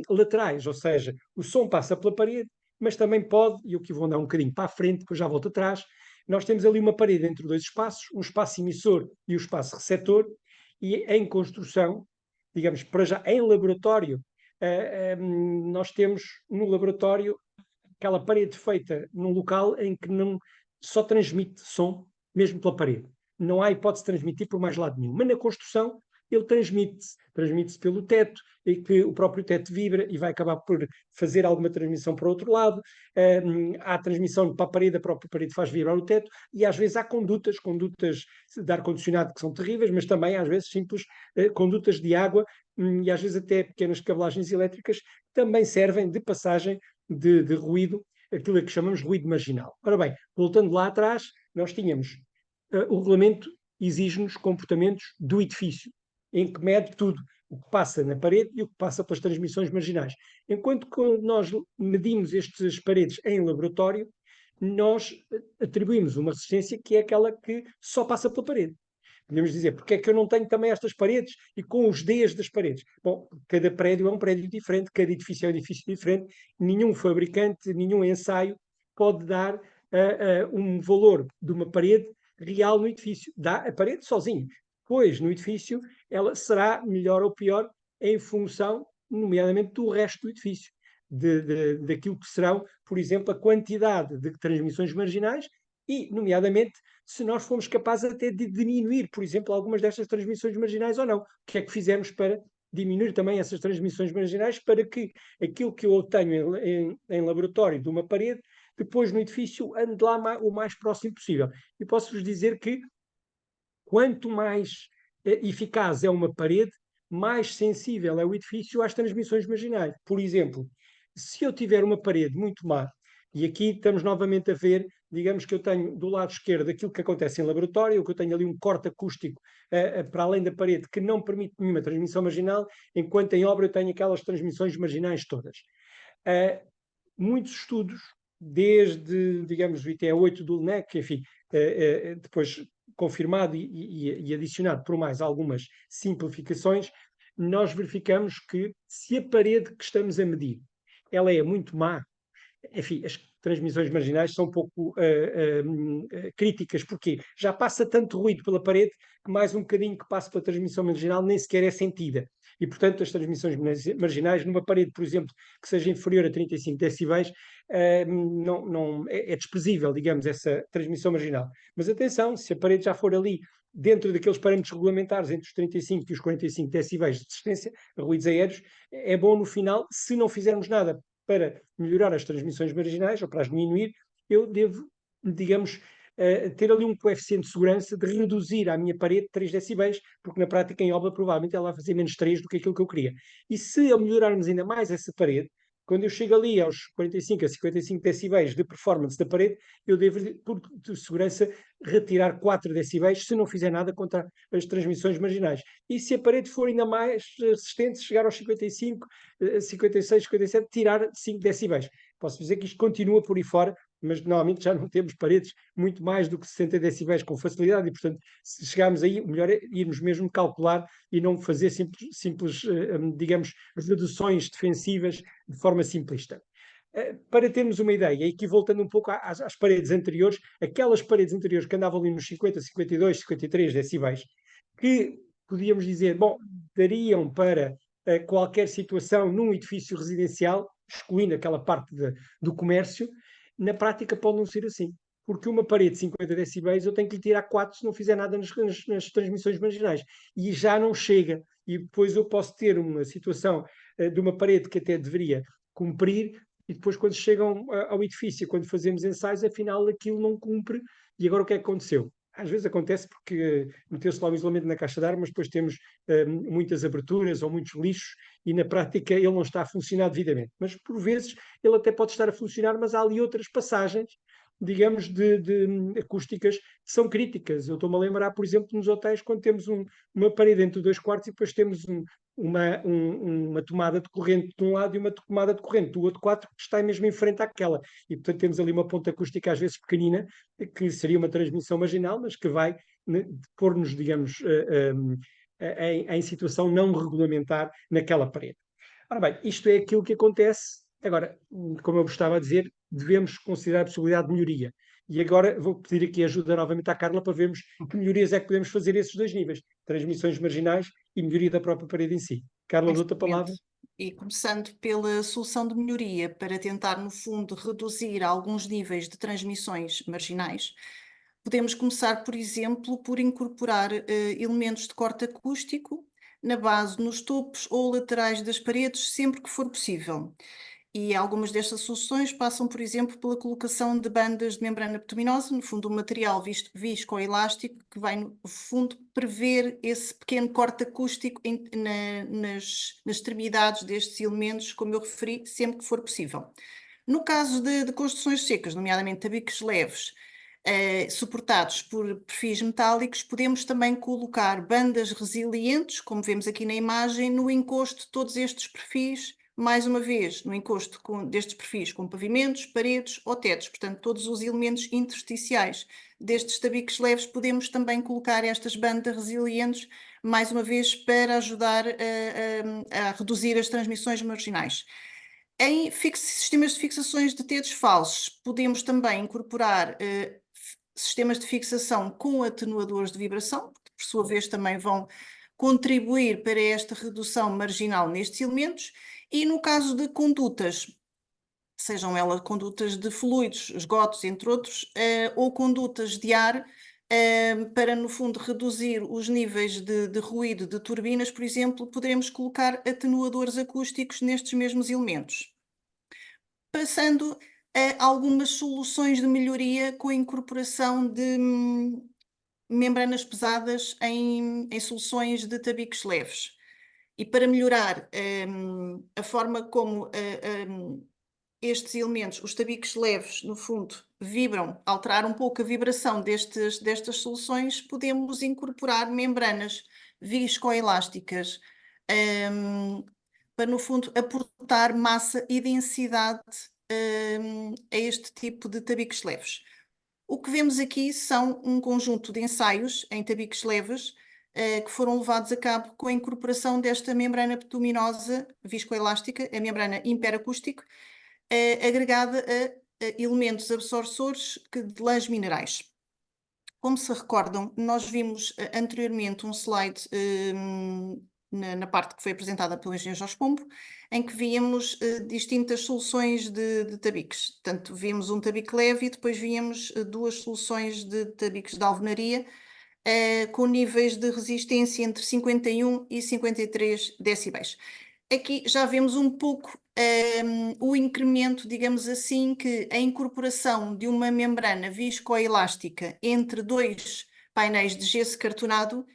laterais, ou seja, o som passa pela parede, mas também pode, e eu aqui vou andar um bocadinho para a frente, depois já volto atrás, nós temos ali uma parede entre dois espaços, um espaço emissor e o espaço receptor, e em construção, digamos, para já em laboratório, nós temos no laboratório aquela parede feita num local em que não só transmite som, mesmo pela parede. Não há hipótese de transmitir por mais lado nenhum. Mas na construção ele transmite-se pelo teto, e que o próprio teto vibra e vai acabar por fazer alguma transmissão para o outro lado. Há transmissão para a parede, a própria parede faz vibrar o teto, e às vezes há condutas de ar-condicionado que são terríveis, mas também às vezes simples condutas de água, e às vezes até pequenas cabelagens elétricas também servem de passagem de ruído, aquilo que chamamos de ruído marginal. Ora bem, voltando lá atrás, nós tínhamos o regulamento exige-nos comportamentos do edifício, em que mede tudo, o que passa na parede e o que passa pelas transmissões marginais. Enquanto que nós medimos estas paredes em laboratório, nós atribuímos uma resistência que é aquela que só passa pela parede. Podemos dizer, porque é que eu não tenho também estas paredes e com os Ds das paredes? Bom, cada prédio é um prédio diferente, cada edifício é um edifício diferente, nenhum fabricante, nenhum ensaio pode dar um valor de uma parede real no edifício. Dá a parede sozinha. Pois, no edifício, ela será melhor ou pior em função, nomeadamente, do resto do edifício. Daquilo que serão, por exemplo, a quantidade de transmissões marginais e, nomeadamente, se nós fomos capazes até de diminuir, por exemplo, algumas destas transmissões marginais ou não. O que é que fizemos para diminuir também essas transmissões marginais, para que aquilo que eu tenho em laboratório de uma parede, depois no edifício ande lá o mais próximo possível. E posso-vos dizer que quanto mais eficaz é uma parede, mais sensível é o edifício às transmissões marginais. Por exemplo, se eu tiver uma parede muito má, e aqui estamos novamente a ver, digamos que eu tenho do lado esquerdo aquilo que acontece em laboratório, que eu tenho ali um corte acústico para além da parede que não permite nenhuma transmissão marginal, enquanto em obra eu tenho aquelas transmissões marginais todas. Muitos estudos, desde, digamos, o ITE8 do LNEC, enfim, depois confirmado e adicionado por mais algumas simplificações, nós verificamos que se a parede que estamos a medir ela é muito má, enfim, as transmissões marginais são um pouco críticas, porque já passa tanto ruído pela parede que mais um bocadinho que passa pela transmissão marginal nem sequer é sentida. E, portanto, as transmissões marginais numa parede, por exemplo, que seja inferior a 35 decibéis, é desprezível, digamos, essa transmissão marginal. Mas atenção, se a parede já for ali dentro daqueles parâmetros regulamentares entre os 35 e os 45 decibéis de resistência a ruídos aéreos, é bom no final, se não fizermos nada para melhorar as transmissões marginais ou para as diminuir, eu devo, digamos, ter ali um coeficiente de segurança de reduzir a minha parede 3 decibéis, porque na prática em obra provavelmente ela vai fazer menos 3 do que aquilo que eu queria. E se melhorarmos ainda mais essa parede, quando eu chego ali aos 45 a 55 decibéis de performance da parede, eu devo, por segurança, retirar 4 decibéis se não fizer nada contra as transmissões marginais. E se a parede for ainda mais resistente, chegar aos 55, 56, 57, tirar 5 decibéis. Posso dizer que isto continua por aí fora, mas normalmente já não temos paredes muito mais do que 60 decibéis com facilidade e, portanto, se chegarmos aí, o melhor é irmos mesmo calcular e não fazer simples digamos, reduções defensivas de forma simplista. Para termos uma ideia, e aqui voltando um pouco às paredes anteriores, aquelas paredes anteriores que andavam ali nos 50, 52, 53 decibéis, que podíamos dizer, bom, dariam para qualquer situação num edifício residencial, excluindo aquela parte do comércio, na prática pode não ser assim. Porque uma parede de 50 decibéis eu tenho que lhe tirar 4 se não fizer nada nas transmissões marginais. E já não chega. E depois eu posso ter uma situação de uma parede que até deveria cumprir, e depois quando chegam ao edifício, quando fazemos ensaios, afinal aquilo não cumpre. E agora o que é que aconteceu? Às vezes acontece porque meteu-se lá o isolamento na caixa de ar, mas depois temos muitas aberturas ou muitos lixos e na prática ele não está a funcionar devidamente. Mas por vezes ele até pode estar a funcionar, mas há ali outras passagens, digamos, de acústicas que são críticas. Eu estou-me a lembrar, por exemplo, nos hotéis, quando temos uma parede entre 2 quartos e depois temos uma tomada de corrente de um lado e uma tomada de corrente do outro quarto que está mesmo em frente àquela. E, portanto, temos ali uma ponta acústica, às vezes pequenina, que seria uma transmissão marginal, mas que vai pôr-nos, digamos, em situação não regulamentar naquela parede. Ora bem, isto é aquilo que acontece. Agora, como eu estava a dizer, devemos considerar a possibilidade de melhoria. E agora vou pedir aqui ajuda novamente à Carla para vermos que melhorias é que podemos fazer esses dois níveis, transmissões marginais e melhoria da própria parede em si. Carla, dou-te a palavra. E começando pela solução de melhoria, para tentar, no fundo, reduzir alguns níveis de transmissões marginais, podemos começar, por exemplo, por incorporar elementos de corte acústico na base, nos topos ou laterais das paredes, sempre que for possível. E algumas destas soluções passam, por exemplo, pela colocação de bandas de membrana bituminosa, no fundo um material viscoelástico que vai, no fundo, prever esse pequeno corte acústico nas extremidades destes elementos, como eu referi, sempre que for possível. No caso de construções secas, nomeadamente tabiques leves, suportados por perfis metálicos, podemos também colocar bandas resilientes, como vemos aqui na imagem, no encosto de todos estes perfis, mais uma vez, no encosto destes perfis com pavimentos, paredes ou tetos. Portanto, todos os elementos intersticiais destes tabiques leves, podemos também colocar estas bandas resilientes, mais uma vez, para ajudar a reduzir as transmissões marginais. Em sistemas de fixações de tetos falsos, podemos também incorporar sistemas de fixação com atenuadores de vibração, que por sua vez também vão contribuir para esta redução marginal nestes elementos. E no caso de condutas, sejam elas condutas de fluidos, esgotos, entre outros, ou condutas de ar, para, no fundo, reduzir os níveis de ruído de turbinas, por exemplo, poderemos colocar atenuadores acústicos nestes mesmos elementos. Passando a algumas soluções de melhoria com a incorporação de membranas pesadas em soluções de tabiques leves. E para melhorar a forma como estes elementos, os tabiques leves, no fundo, vibram, alterar um pouco a vibração destas soluções, podemos incorporar membranas viscoelásticas para, no fundo, aportar massa e densidade a este tipo de tabiques leves. O que vemos aqui são um conjunto de ensaios em tabiques leves que foram levados a cabo com a incorporação desta membrana bituminosa viscoelástica, a membrana hiperacústico, agregada a elementos absorçores de lãs minerais. Como se recordam, nós vimos anteriormente um slide na parte que foi apresentada pelo engenheiro Jorge Pombo, em que víamos distintas soluções de tabiques. Portanto, vimos um tabique leve e depois víamos duas soluções de tabiques de alvenaria, com níveis de resistência entre 51 e 53 decibéis. aqui já vemos um pouco o incremento, digamos assim, que a incorporação de uma membrana viscoelástica entre dois painéis de gesso cartonado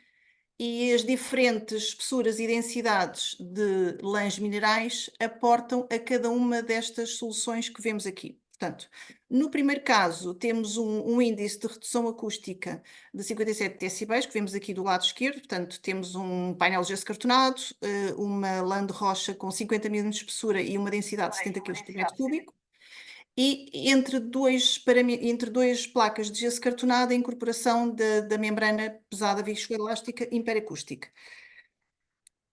e as diferentes espessuras e densidades de lãs minerais aportam a cada uma destas soluções que vemos aqui. Portanto, no primeiro caso, temos um índice de redução acústica de 57 decibéis, que vemos aqui do lado esquerdo. Portanto, temos um painel de gesso cartonado, uma lã de rocha com 50 mm de espessura e uma densidade de 70 kg por metro cúbico. E entre dois placas de gesso cartonado, a incorporação da membrana pesada viscoelástica imperacústica.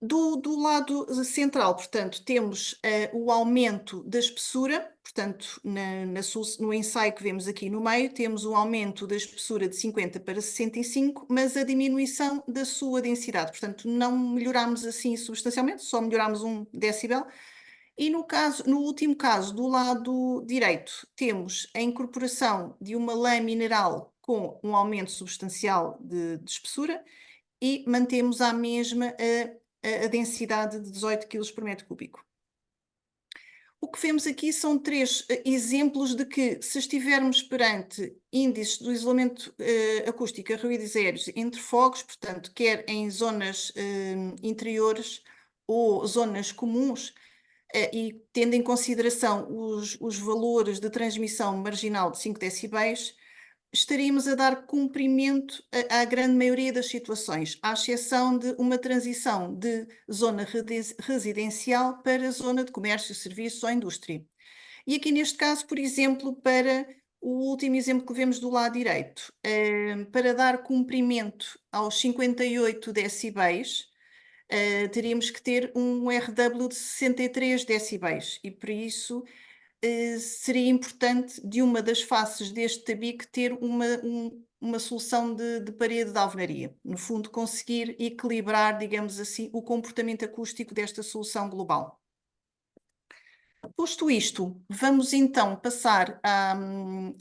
Do lado central, portanto, temos o aumento da espessura, portanto, no ensaio que vemos aqui no meio, temos um aumento da espessura de 50 para 65, mas a diminuição da sua densidade, portanto, não melhoramos assim substancialmente, só melhoramos 1 decibel. E no último caso, do lado direito, temos a incorporação de uma lã mineral com um aumento substancial de espessura e mantemos a mesma a densidade de 18 kg por metro cúbico. O que vemos aqui são 3 exemplos de que, se estivermos perante índices do isolamento acústico a ruídos aéreos entre fogos, portanto, quer em zonas interiores ou zonas comuns, e tendo em consideração os valores de transmissão marginal de 5 decibéis, estaríamos a dar cumprimento à grande maioria das situações, à exceção de uma transição de zona residencial para zona de comércio, serviços ou indústria. E aqui neste caso, por exemplo, para o último exemplo que vemos do lado direito, para dar cumprimento aos 58 decibéis, teríamos que ter um RW de 63 decibéis e por isso seria importante de uma das faces deste tabique ter uma solução de parede de alvenaria. No fundo, conseguir equilibrar, digamos assim, o comportamento acústico desta solução global. Posto isto, vamos então passar à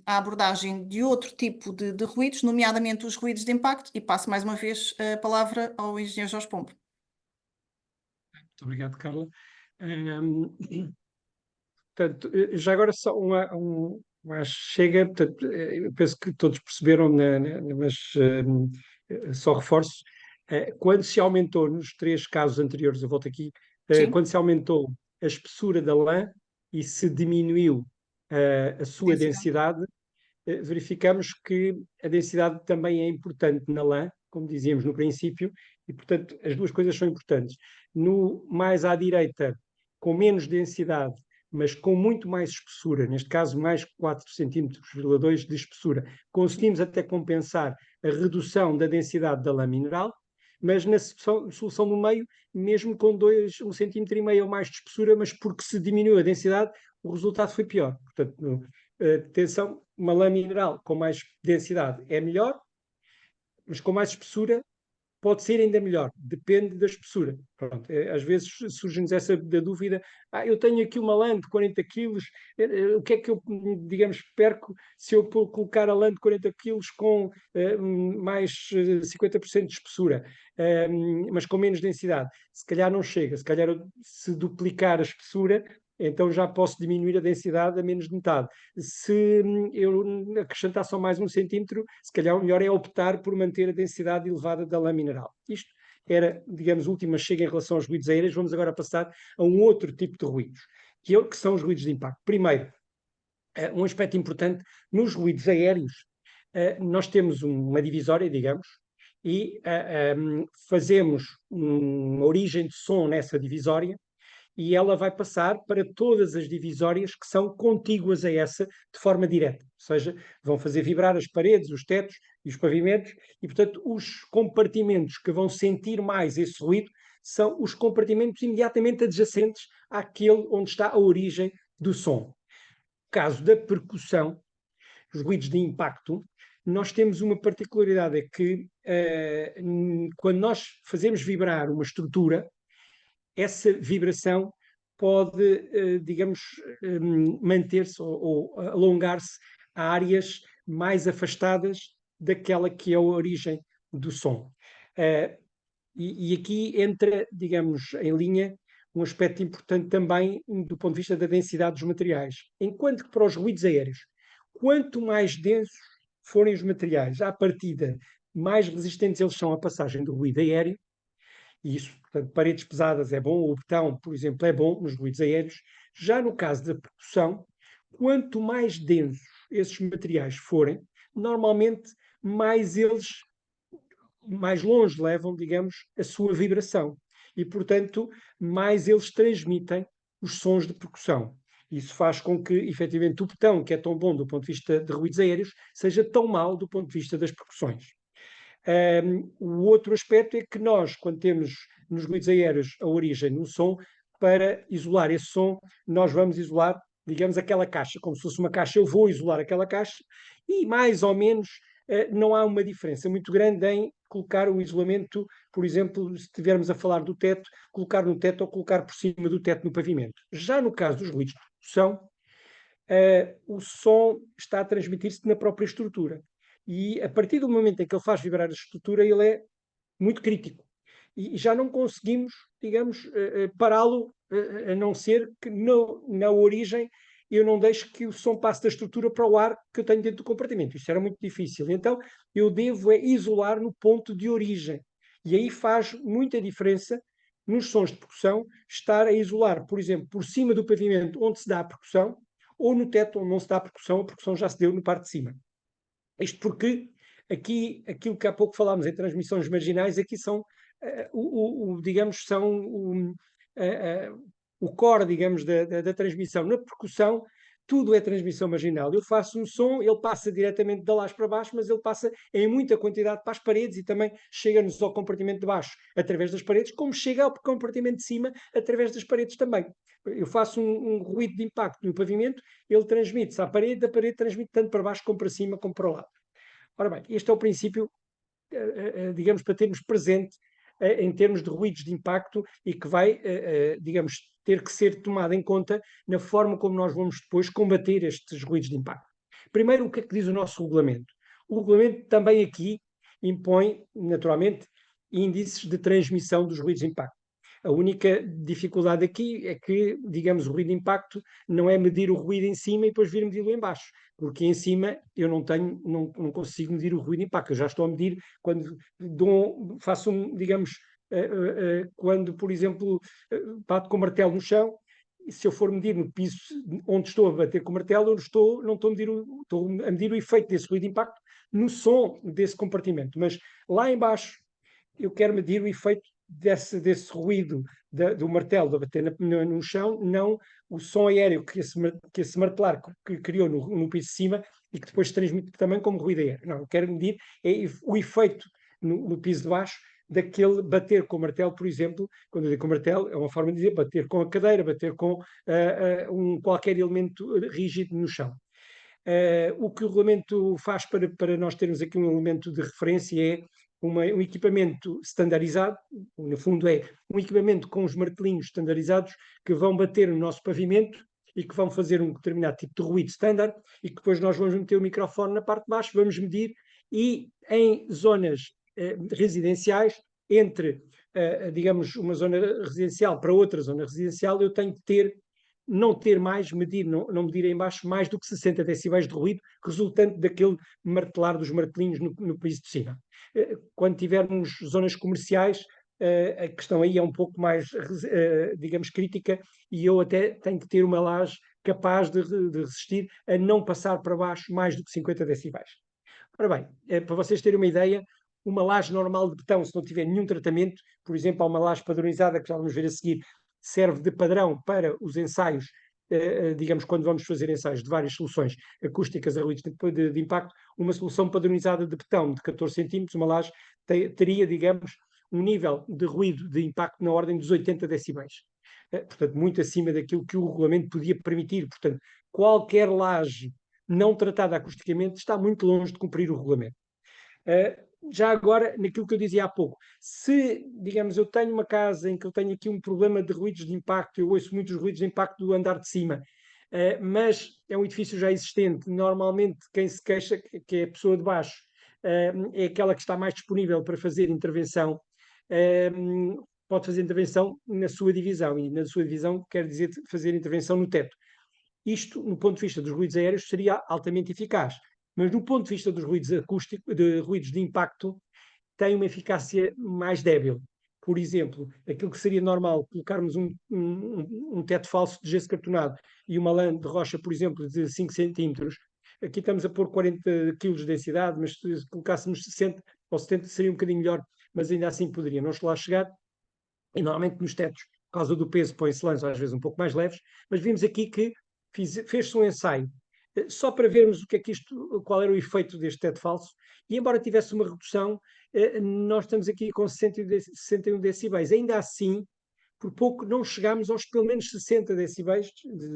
abordagem de outro tipo de ruídos, nomeadamente os ruídos de impacto, e passo mais uma vez a palavra ao engenheiro Jorge Pombo. Muito obrigado, Carla. Portanto, já agora só chega, portanto, eu penso que todos perceberam, mas só reforço, quando se aumentou nos 3 casos anteriores, eu volto aqui, quando se aumentou a espessura da lã e se diminuiu a sua densidade, verificamos que a densidade também é importante na lã, como dizíamos no princípio, e portanto as duas coisas são importantes. No mais à direita, com menos densidade, mas com muito mais espessura, neste caso mais 4,2 cm de espessura, conseguimos até compensar a redução da densidade da lã mineral, mas na solução do meio, mesmo com 1,5 cm ou mais de espessura, mas porque se diminuiu a densidade, o resultado foi pior. Portanto, atenção, uma lã mineral com mais densidade é melhor, mas com mais espessura pode ser ainda melhor, depende da espessura. Pronto, às vezes surge-nos essa da dúvida, eu tenho aqui uma lã de 40 kg, o que é que eu, digamos, perco se eu colocar a lã de 40 kg com mais 50% de espessura, mas com menos densidade? Se calhar não chega, se calhar se duplicar a espessura, então já posso diminuir a densidade a menos de metade. Se eu acrescentar só mais 1 centímetro, se calhar o melhor é optar por manter a densidade elevada da lã mineral. Isto era, digamos, a última chega em relação aos ruídos aéreos. Vamos agora passar a um outro tipo de ruídos, que são os ruídos de impacto. Primeiro, um aspecto importante, nos ruídos aéreos, nós temos uma divisória, digamos, e fazemos uma origem de som nessa divisória, e ela vai passar para todas as divisórias que são contíguas a essa de forma direta, ou seja, vão fazer vibrar as paredes, os tetos e os pavimentos, e portanto os compartimentos que vão sentir mais esse ruído são os compartimentos imediatamente adjacentes àquele onde está a origem do som. No caso da percussão, os ruídos de impacto, nós temos uma particularidade, é que quando nós fazemos vibrar uma estrutura, essa vibração pode, digamos, manter-se ou alongar-se a áreas mais afastadas daquela que é a origem do som. E aqui entra, digamos, em linha um aspecto importante também do ponto de vista da densidade dos materiais. Enquanto que para os ruídos aéreos, quanto mais densos forem os materiais, à partida, mais resistentes eles são à passagem do ruído aéreo, e isso, portanto, paredes pesadas é bom, o betão, por exemplo, é bom nos ruídos aéreos. Já no caso da percussão, quanto mais densos esses materiais forem, normalmente mais longe levam, digamos, a sua vibração. E, portanto, mais eles transmitem os sons de percussão. Isso faz com que, efetivamente, o betão, que é tão bom do ponto de vista de ruídos aéreos, seja tão mau do ponto de vista das percussões. O outro aspecto é que nós, quando temos nos ruídos aéreos a origem no som, para isolar esse som, nós vamos isolar, digamos, aquela caixa, como se fosse uma caixa, eu vou isolar aquela caixa e mais ou menos não há uma diferença muito grande em colocar o isolamento, por exemplo, se estivermos a falar do teto, colocar no teto ou colocar por cima do teto no pavimento. Já no caso dos ruídos de percussão, o som está a transmitir-se na própria estrutura. E a partir do momento em que ele faz vibrar a estrutura, ele é muito crítico. E já não conseguimos, digamos, pará-lo, a não ser que na origem eu não deixo que o som passe da estrutura para o ar que eu tenho dentro do compartimento. Isso era muito difícil. Então eu devo isolar no ponto de origem. E aí faz muita diferença nos sons de percussão estar a isolar, por exemplo, por cima do pavimento onde se dá a percussão, ou no teto onde não se dá a percussão já se deu no parte de cima. Isto porque aqui, aquilo que há pouco falámos em transmissões marginais, aqui são, digamos, são o core, digamos, da transmissão. Na percussão, tudo é transmissão marginal. Eu faço um som, ele passa diretamente de laje para baixo, mas ele passa em muita quantidade para as paredes e também chega-nos ao compartimento de baixo através das paredes, como chega ao compartimento de cima através das paredes também. Eu faço um ruído de impacto no pavimento, ele transmite-se à parede, a parede transmite tanto para baixo como para cima como para o lado. Ora bem, este é o princípio, digamos, para termos presente em termos de ruídos de impacto e que vai, digamos, ter que ser tomado em conta na forma como nós vamos depois combater estes ruídos de impacto. Primeiro, o que é que diz o nosso regulamento? O regulamento também aqui impõe, naturalmente, índices de transmissão dos ruídos de impacto. A única dificuldade aqui é que, digamos, o ruído de impacto não é medir o ruído em cima e depois vir medi-lo em baixo, porque em cima eu não consigo medir o ruído de impacto. Eu já estou a medir quando faço digamos, quando, por exemplo, bato com o martelo no chão, e se eu for medir no piso onde estou a bater com o martelo, eu estou a medir o efeito desse ruído de impacto no som desse compartimento. Mas lá embaixo eu quero medir o efeito desse ruído do martelo a bater no chão, não o som aéreo que esse martelar que criou no piso de cima e que depois se transmite também como ruído aéreo. Não, eu quero medir o efeito no piso de baixo daquele bater com o martelo, por exemplo. Quando eu digo com o martelo, é uma forma de dizer bater com a cadeira, bater com qualquer elemento rígido no chão. O que o regulamento faz para nós termos aqui um elemento de referência é um equipamento standardizado, no fundo é um equipamento com os martelinhos standardizados que vão bater no nosso pavimento e que vão fazer um determinado tipo de ruído standard e que depois nós vamos meter o microfone na parte de baixo, vamos medir e em zonas residenciais, entre, digamos, uma zona residencial para outra zona residencial, eu tenho que não medir em baixo mais do que 60 decibéis de ruído resultante daquele martelar dos martelinhos no piso de cima. Quando tivermos zonas comerciais, a questão aí é um pouco mais, digamos, crítica e eu até tenho que ter uma laje capaz de resistir a não passar para baixo mais do que 50 decibéis. Ora bem, para vocês terem uma ideia, uma laje normal de betão, se não tiver nenhum tratamento, por exemplo, há uma laje padronizada que já vamos ver a seguir, serve de padrão para os ensaios, digamos, quando vamos fazer ensaios de várias soluções acústicas a ruídos de impacto, uma solução padronizada de betão de 14 cm, uma laje teria, digamos, um nível de ruído de impacto na ordem dos 80 decibéis. Portanto, muito acima daquilo que o regulamento podia permitir. Portanto, qualquer laje não tratada acusticamente está muito longe de cumprir o regulamento. Já agora, naquilo que eu dizia há pouco, se, digamos, eu tenho uma casa em que eu tenho aqui um problema de ruídos de impacto, eu ouço muitos ruídos de impacto do andar de cima, mas é um edifício já existente, normalmente quem se queixa, que é a pessoa de baixo, é aquela que está mais disponível para fazer intervenção. pode fazer intervenção na sua divisão, e na sua divisão quer dizer fazer intervenção no teto. Isto, no ponto de vista dos ruídos aéreos, seria altamente eficaz, mas do ponto de vista dos ruídos acústicos, de ruídos de impacto, tem uma eficácia mais débil. Por exemplo, aquilo que seria normal, colocarmos um teto falso de gesso cartonado e uma lã de rocha, por exemplo, de 5 centímetros, aqui estamos a pôr 40 kg de densidade, mas se colocássemos 60 ou 70 seria um bocadinho melhor, mas ainda assim poderia não lá chegar. E normalmente nos tetos, por causa do peso, põe-se lãs às vezes um pouco mais leves, mas vimos aqui que fez-se um ensaio só para vermos o que é que isto, qual era o efeito deste teto falso, e embora tivesse uma redução, nós estamos aqui com 61 decibéis. Ainda assim, por pouco não chegámos aos pelo menos 60 decibéis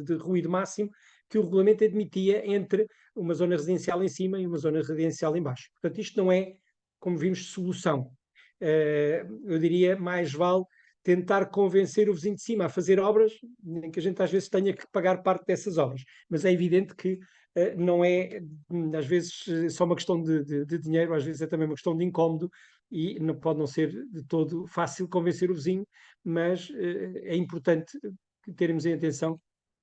de ruído máximo que o regulamento admitia entre uma zona residencial em cima e uma zona residencial em baixo. Portanto, isto não é, como vimos, solução. Eu diria, mais vale tentar convencer o vizinho de cima a fazer obras, nem que a gente às vezes tenha que pagar parte dessas obras. Mas é evidente que não é, às vezes, só uma questão de dinheiro, às vezes é também uma questão de incómodo e não pode não ser de todo fácil convencer o vizinho, mas é importante termos em atenção.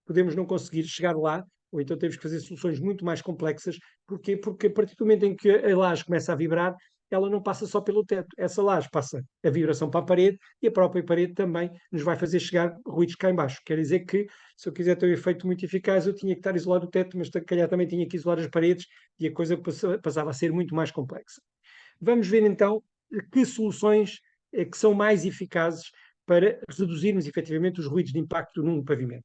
Podemos não conseguir chegar lá, ou então temos que fazer soluções muito mais complexas. Porquê? Porque a partir do momento em que a laje começa a vibrar, ela não passa só pelo teto. Essa laje passa a vibração para a parede e a própria parede também nos vai fazer chegar ruídos cá em baixo. Quer dizer que, se eu quiser ter um efeito muito eficaz, eu tinha que estar a isolar o teto, mas se calhar também tinha que isolar as paredes e a coisa passava a ser muito mais complexa. Vamos ver então que soluções que são mais eficazes para reduzirmos efetivamente os ruídos de impacto num pavimento.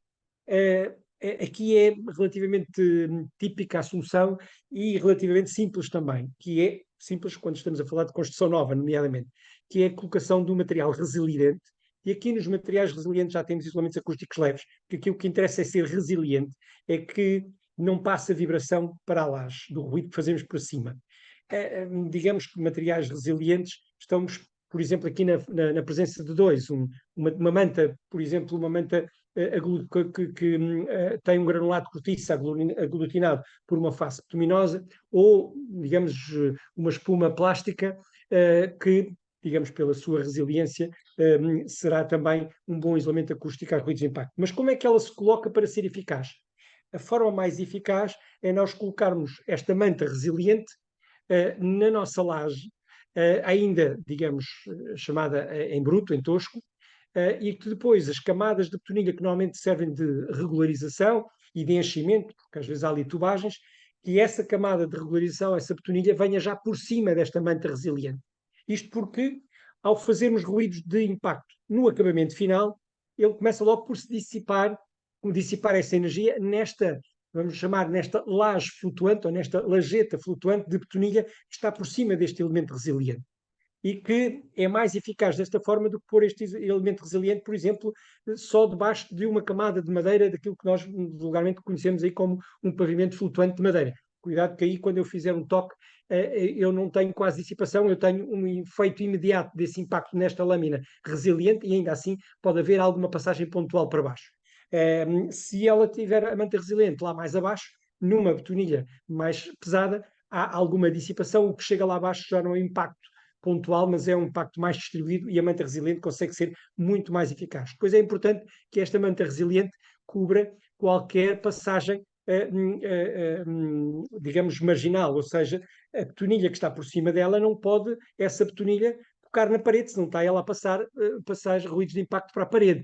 Aqui é relativamente típica a solução e relativamente simples também, que é simples quando estamos a falar de construção nova, nomeadamente, que é a colocação de um material resiliente. E aqui nos materiais resilientes já temos isolamentos acústicos leves, porque aqui o que interessa é ser resiliente, é que não passa a vibração para a laje do ruído que fazemos por cima. Digamos que materiais resilientes, estamos, por exemplo, aqui na presença de dois, uma manta, por exemplo, uma manta que tem um granulado de cortiça aglutinado por uma face bituminosa, ou, digamos, uma espuma plástica que, digamos, pela sua resiliência, será também um bom isolamento acústico a ruídos de impacto. Mas como é que ela se coloca para ser eficaz? A forma mais eficaz é nós colocarmos esta manta resiliente na nossa laje, ainda, digamos, chamada em bruto, em tosco, e que depois as camadas de betonilha que normalmente servem de regularização e de enchimento, porque às vezes há ali tubagens, que essa camada de regularização, essa betonilha, venha já por cima desta manta resiliente. Isto porque, ao fazermos ruídos de impacto no acabamento final, ele começa logo por se dissipar essa energia nesta, vamos chamar, nesta laje flutuante, ou nesta lajeta flutuante de betonilha que está por cima deste elemento resiliente. E que é mais eficaz desta forma do que pôr este elemento resiliente, por exemplo, só debaixo de uma camada de madeira, daquilo que nós vulgarmente conhecemos aí como um pavimento flutuante de madeira. Cuidado que aí, quando eu fizer um toque, eu não tenho quase dissipação, eu tenho um efeito imediato desse impacto nesta lâmina resiliente e ainda assim pode haver alguma passagem pontual para baixo. Se ela tiver a manta resiliente lá mais abaixo, numa betonilha mais pesada, há alguma dissipação, o que chega lá abaixo já não é impacto pontual, mas é um impacto mais distribuído e a manta resiliente consegue ser muito mais eficaz. Depois é importante que esta manta resiliente cubra qualquer passagem, digamos, marginal, ou seja, a betonilha que está por cima dela não pode, essa betonilha, tocar na parede, se não está ela a passar ruídos de impacto para a parede.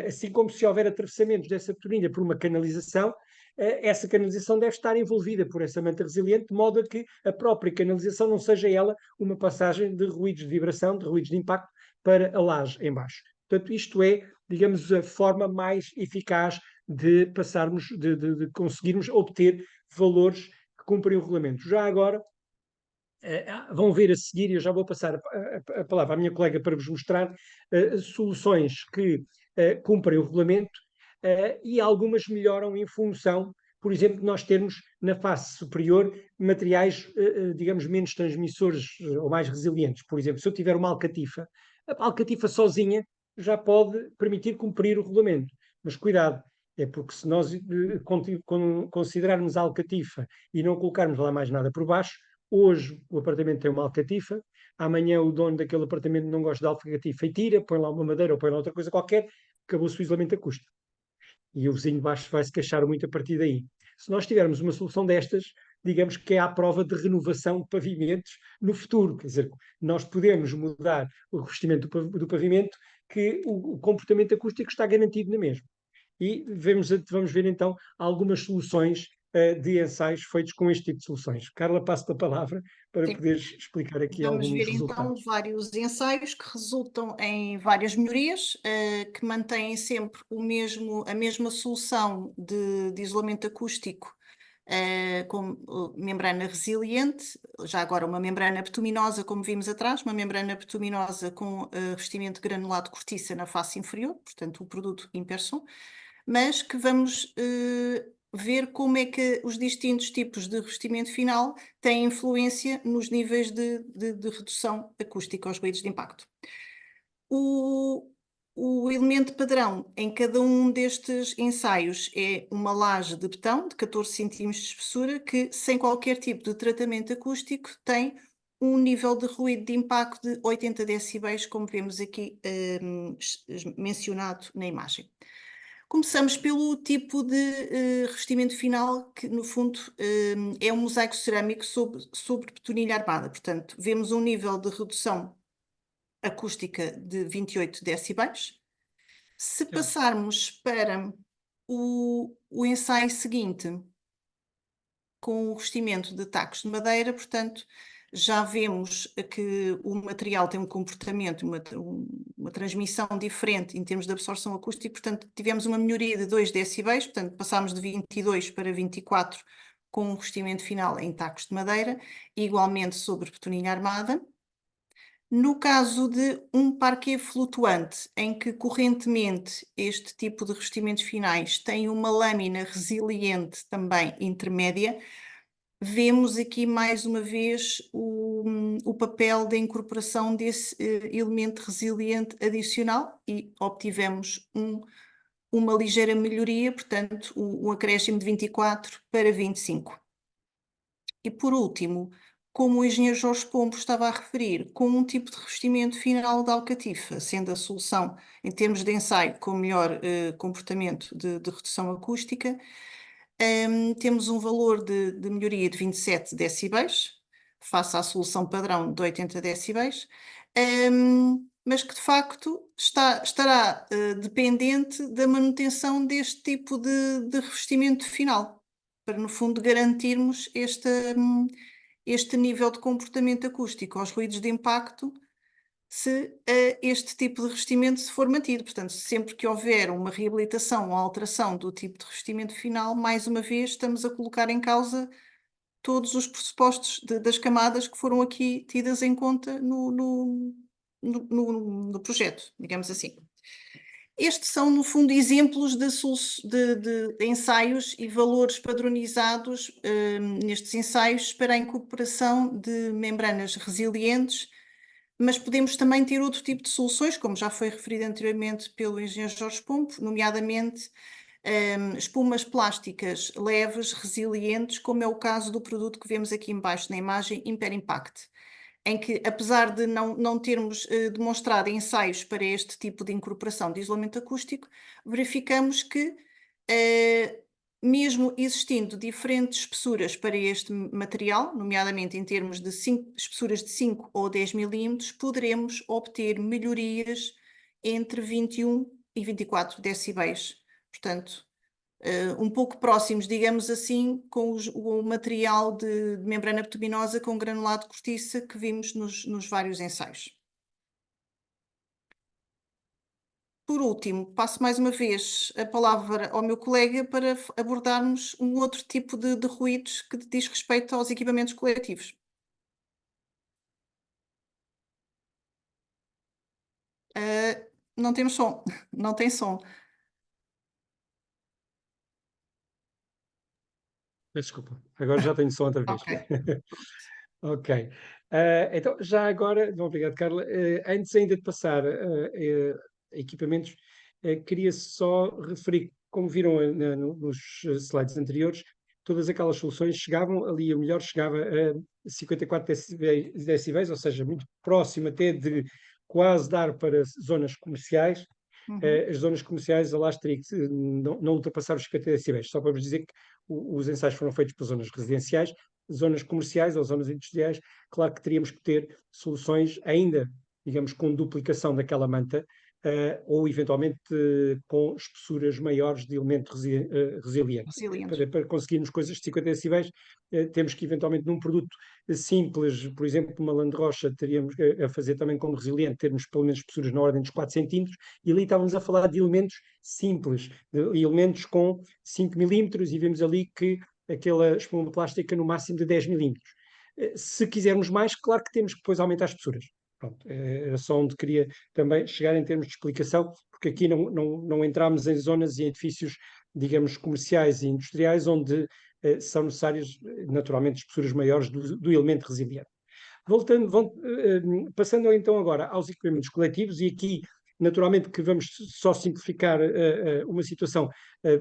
Assim como se houver atravessamentos dessa betonilha por uma canalização, essa canalização deve estar envolvida por essa manta resiliente, de modo a que a própria canalização não seja ela uma passagem de ruídos de vibração, de ruídos de impacto, para a laje em baixo. Portanto, isto é, digamos, a forma mais eficaz de passarmos, de conseguirmos obter valores que cumprem o regulamento. Já agora, vão ver a seguir, e eu já vou passar a palavra à minha colega para vos mostrar soluções que cumprem o regulamento e algumas melhoram em função, por exemplo, de nós termos na face superior materiais, digamos, menos transmissores ou mais resilientes. Por exemplo, se eu tiver uma alcatifa, a alcatifa sozinha já pode permitir cumprir o regulamento. Mas cuidado, é porque se nós considerarmos a alcatifa e não colocarmos lá mais nada por baixo, Hoje o apartamento tem uma alcatifa, amanhã o dono daquele apartamento não gosta da alcatifa e tira, põe lá uma madeira ou põe lá outra coisa qualquer, acabou-se o isolamento acústico. E o vizinho de baixo vai se queixar muito a partir daí. Se nós tivermos uma solução destas, digamos que é à prova de renovação de pavimentos no futuro. Quer dizer, nós podemos mudar o revestimento do pavimento, que o comportamento acústico está garantido na mesma. E vamos ver então algumas soluções de ensaios feitos com este tipo de soluções. Carla, passo-te a palavra para Sim. poderes explicar aqui Vamos alguns ver então resultados. vários ensaios que resultam em várias melhorias, que mantêm sempre a mesma solução de isolamento acústico, com membrana resiliente, já agora uma membrana betuminosa, como vimos atrás, uma membrana betuminosa com revestimento granulado de cortiça na face inferior, portanto o produto Imperson, mas que vamos ver como é que os distintos tipos de revestimento final têm influência nos níveis de redução acústica aos ruídos de impacto. O elemento padrão em cada um destes ensaios é uma laje de betão de 14 cm de espessura que, sem qualquer tipo de tratamento acústico, tem um nível de ruído de impacto de 80 decibéis, como vemos aqui mencionado na imagem. Começamos pelo tipo de revestimento final, que no fundo é um mosaico cerâmico sobre betonilha armada. Portanto, vemos um nível de redução acústica de 28 decibéis. Se passarmos para o ensaio seguinte, com o revestimento de tacos de madeira, portanto, já vemos que o material tem um comportamento, uma transmissão diferente em termos de absorção acústica, portanto, tivemos uma melhoria de 2 decibéis, portanto, passámos de 22 para 24 com um revestimento final em tacos de madeira, igualmente sobre betonilha armada. No caso de um parquet flutuante, em que correntemente este tipo de revestimentos finais tem uma lâmina resiliente também intermédia, vemos aqui mais uma vez o papel da incorporação desse elemento resiliente adicional e obtivemos uma ligeira melhoria, portanto, um acréscimo de 24 para 25. E por último, como o engenheiro Jorge Pombo estava a referir, com um tipo de revestimento final de alcatifa, sendo a solução, em termos de ensaio, com melhor comportamento de redução acústica, temos um valor de melhoria de 27 decibéis, face à solução padrão de 80 decibéis, mas que de facto estará dependente da manutenção deste tipo de revestimento final, para no fundo garantirmos este nível de comportamento acústico aos ruídos de impacto, se este tipo de revestimento se for mantido. Portanto, sempre que houver uma reabilitação ou alteração do tipo de revestimento final, mais uma vez estamos a colocar em causa todos os pressupostos das camadas que foram aqui tidas em conta no projeto, digamos assim. Estes são, no fundo, exemplos de ensaios e valores padronizados nestes ensaios para a incorporação de membranas resilientes, mas podemos também ter outro tipo de soluções, como já foi referido anteriormente pelo engenheiro Jorge Pombo, nomeadamente espumas plásticas leves, resilientes, como é o caso do produto que vemos aqui embaixo na imagem, Imper Impact, em que, apesar de não termos demonstrado ensaios para este tipo de incorporação de isolamento acústico, verificamos que, mesmo existindo diferentes espessuras para este material, nomeadamente em termos de espessuras de 5 ou 10 milímetros, poderemos obter melhorias entre 21 e 24 decibéis. Portanto, um pouco próximos, digamos assim, com o material de membrana betuminosa com granulado de cortiça que vimos nos vários ensaios. Por último, passo mais uma vez a palavra ao meu colega para abordarmos um outro tipo de ruídos que diz respeito aos equipamentos coletivos. Não temos som, não tem som. Desculpa, agora já tenho som outra vez. Ok. Ok. Então, já agora, obrigado, Carla. Antes ainda de passar a equipamentos, queria só referir, como viram nos slides anteriores, todas aquelas soluções chegavam ali, a melhor chegava a 54 decibéis, ou seja, muito próximo até de quase dar para zonas comerciais. As zonas comerciais, a Lastrix não ultrapassaram os 50 decibéis, só para vos dizer que os ensaios foram feitos para zonas residenciais, zonas comerciais ou zonas industriais. Claro que teríamos que ter soluções ainda, digamos, com duplicação daquela manta, ou eventualmente com espessuras maiores de elemento resiliente. Para conseguirmos coisas de 50 decibéis, temos que eventualmente num produto simples, por exemplo, uma lã de rocha, teríamos a fazer também como resiliente, termos pelo menos espessuras na ordem dos 4 centímetros, e ali estávamos a falar de elementos simples, de elementos com 5 milímetros, e vemos ali que aquela espuma plástica no máximo de 10 milímetros. Se quisermos mais, claro que temos que depois aumentar as espessuras. Pronto, era só onde queria também chegar em termos de explicação, porque aqui não entramos em zonas e edifícios, digamos, comerciais e industriais, onde são necessárias, naturalmente, espessuras maiores do elemento resiliente. Passando então agora aos equipamentos coletivos, e aqui naturalmente que vamos só simplificar uma situação,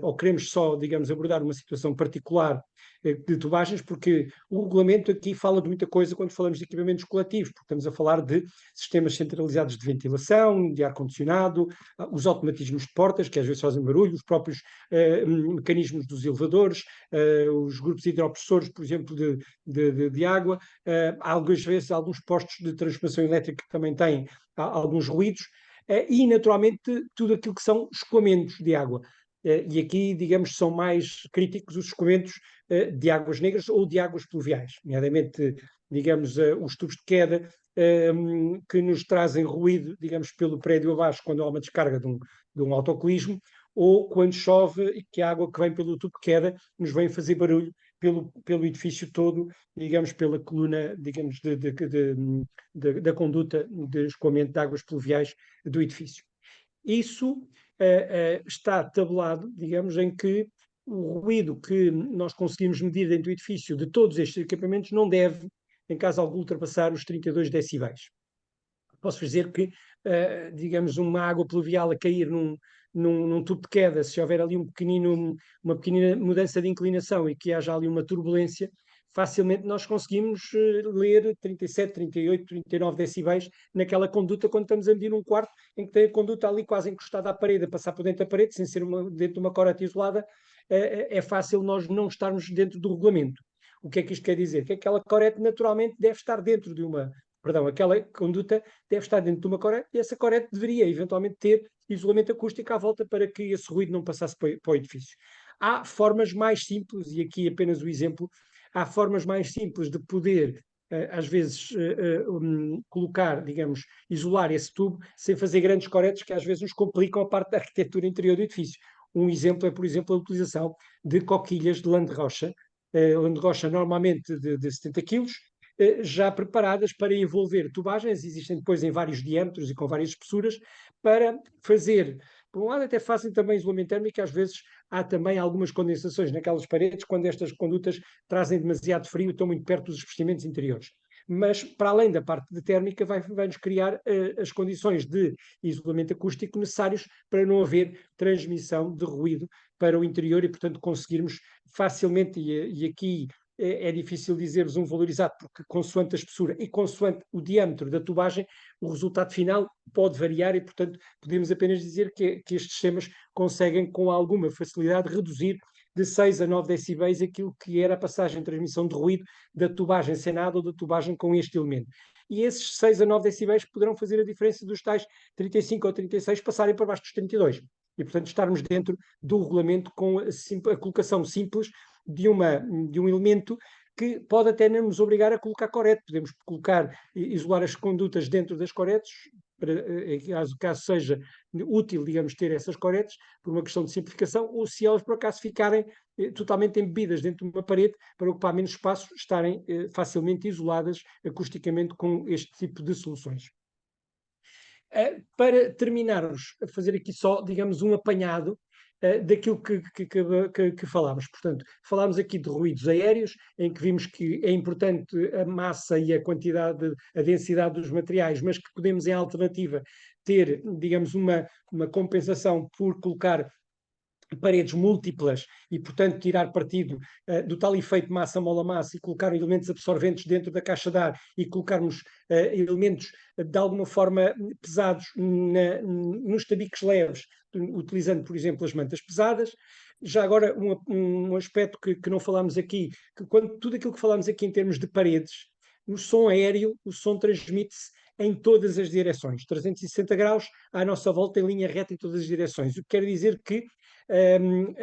ou queremos só, digamos, abordar uma situação particular de tubagens, porque o regulamento aqui fala de muita coisa quando falamos de equipamentos coletivos, porque estamos a falar de sistemas centralizados de ventilação, de ar-condicionado, os automatismos de portas, que às vezes fazem barulho, os próprios mecanismos dos elevadores, os grupos hidropressores, por exemplo, de água, algumas vezes alguns postos de transformação elétrica que também têm alguns ruídos, e naturalmente tudo aquilo que são escoamentos de água. E aqui, digamos, são mais críticos os escoamentos de águas negras ou de águas pluviais, nomeadamente, digamos, os tubos de queda que nos trazem ruído, digamos, pelo prédio abaixo, quando há uma descarga de um autocolismo, ou quando chove e que a água que vem pelo tubo de queda nos vem fazer barulho pelo edifício todo, digamos, pela coluna, digamos, da conduta de escoamento de águas pluviais do edifício. Isso está tabelado, digamos, em que o ruído que nós conseguimos medir dentro do edifício de todos estes equipamentos não deve, em caso algum, ultrapassar os 32 decibéis. Posso dizer que, digamos, uma água pluvial a cair num tubo de queda, se houver ali uma pequenina mudança de inclinação e que haja ali uma turbulência, facilmente nós conseguimos ler 37, 38, 39 decibéis naquela conduta quando estamos a medir um quarto em que tem a conduta ali quase encostada à parede, a passar por dentro da parede, sem ser dentro de uma correta isolada. É fácil nós não estarmos dentro do regulamento. O que é que isto quer dizer? Que aquela correta naturalmente deve estar dentro de uma... Perdão, aquela conduta deve estar dentro de uma correta, e essa correta deveria eventualmente ter isolamento acústico à volta para que esse ruído não passasse para o edifício. Há formas mais simples, e aqui apenas o exemplo, há formas mais simples de poder, às vezes, colocar, digamos, isolar esse tubo sem fazer grandes corretas que às vezes nos complicam a parte da arquitetura interior do edifício. Um exemplo é, por exemplo, a utilização de coquilhas de lã de rocha, lã de rocha normalmente de 70 kg, já preparadas para envolver tubagens, existem depois em vários diâmetros e com várias espessuras, para fazer, por um lado até fazem também isolamento térmico, às vezes há também algumas condensações naquelas paredes, quando estas condutas trazem demasiado frio e estão muito perto dos revestimentos interiores. Mas, para além da parte de térmica, vai-nos criar as condições de isolamento acústico necessários para não haver transmissão de ruído para o interior e, portanto, conseguirmos facilmente, e aqui é difícil dizer-vos um valor exato, porque consoante a espessura e consoante o diâmetro da tubagem, o resultado final pode variar e, portanto, podemos apenas dizer que estes sistemas conseguem, com alguma facilidade, reduzir de 6 a 9 decibéis aquilo que era a passagem de transmissão de ruído da tubagem sem nada ou da tubagem com este elemento. E esses 6 a 9 decibéis poderão fazer a diferença dos tais 35 ou 36 passarem para baixo dos 32. E, portanto, estarmos dentro do regulamento com a colocação simples de um elemento que pode até não nos obrigar a colocar corete. Podemos isolar as condutas dentro das coretes, caso seja útil, digamos, ter essas coretes, por uma questão de simplificação, ou se elas, por acaso, ficarem totalmente embebidas dentro de uma parede, para ocupar menos espaço, estarem facilmente isoladas acusticamente com este tipo de soluções. Para terminarmos, a fazer aqui só, digamos, um apanhado daquilo que falámos. Portanto, falámos aqui de ruídos aéreos, em que vimos que é importante a massa e a quantidade, a densidade dos materiais, mas que podemos, em alternativa, ter, digamos, uma compensação por colocar paredes múltiplas e, portanto, tirar partido do tal efeito massa-mola-massa e colocar elementos absorventes dentro da caixa de ar e colocarmos elementos de alguma forma pesados nos tabiques leves, utilizando, por exemplo, as mantas pesadas. Já agora, um aspecto que não falámos aqui, que tudo aquilo que falámos aqui em termos de paredes, o som aéreo, o som transmite-se em todas as direções, 360 graus à nossa volta, em linha reta em todas as direções. O que quer dizer que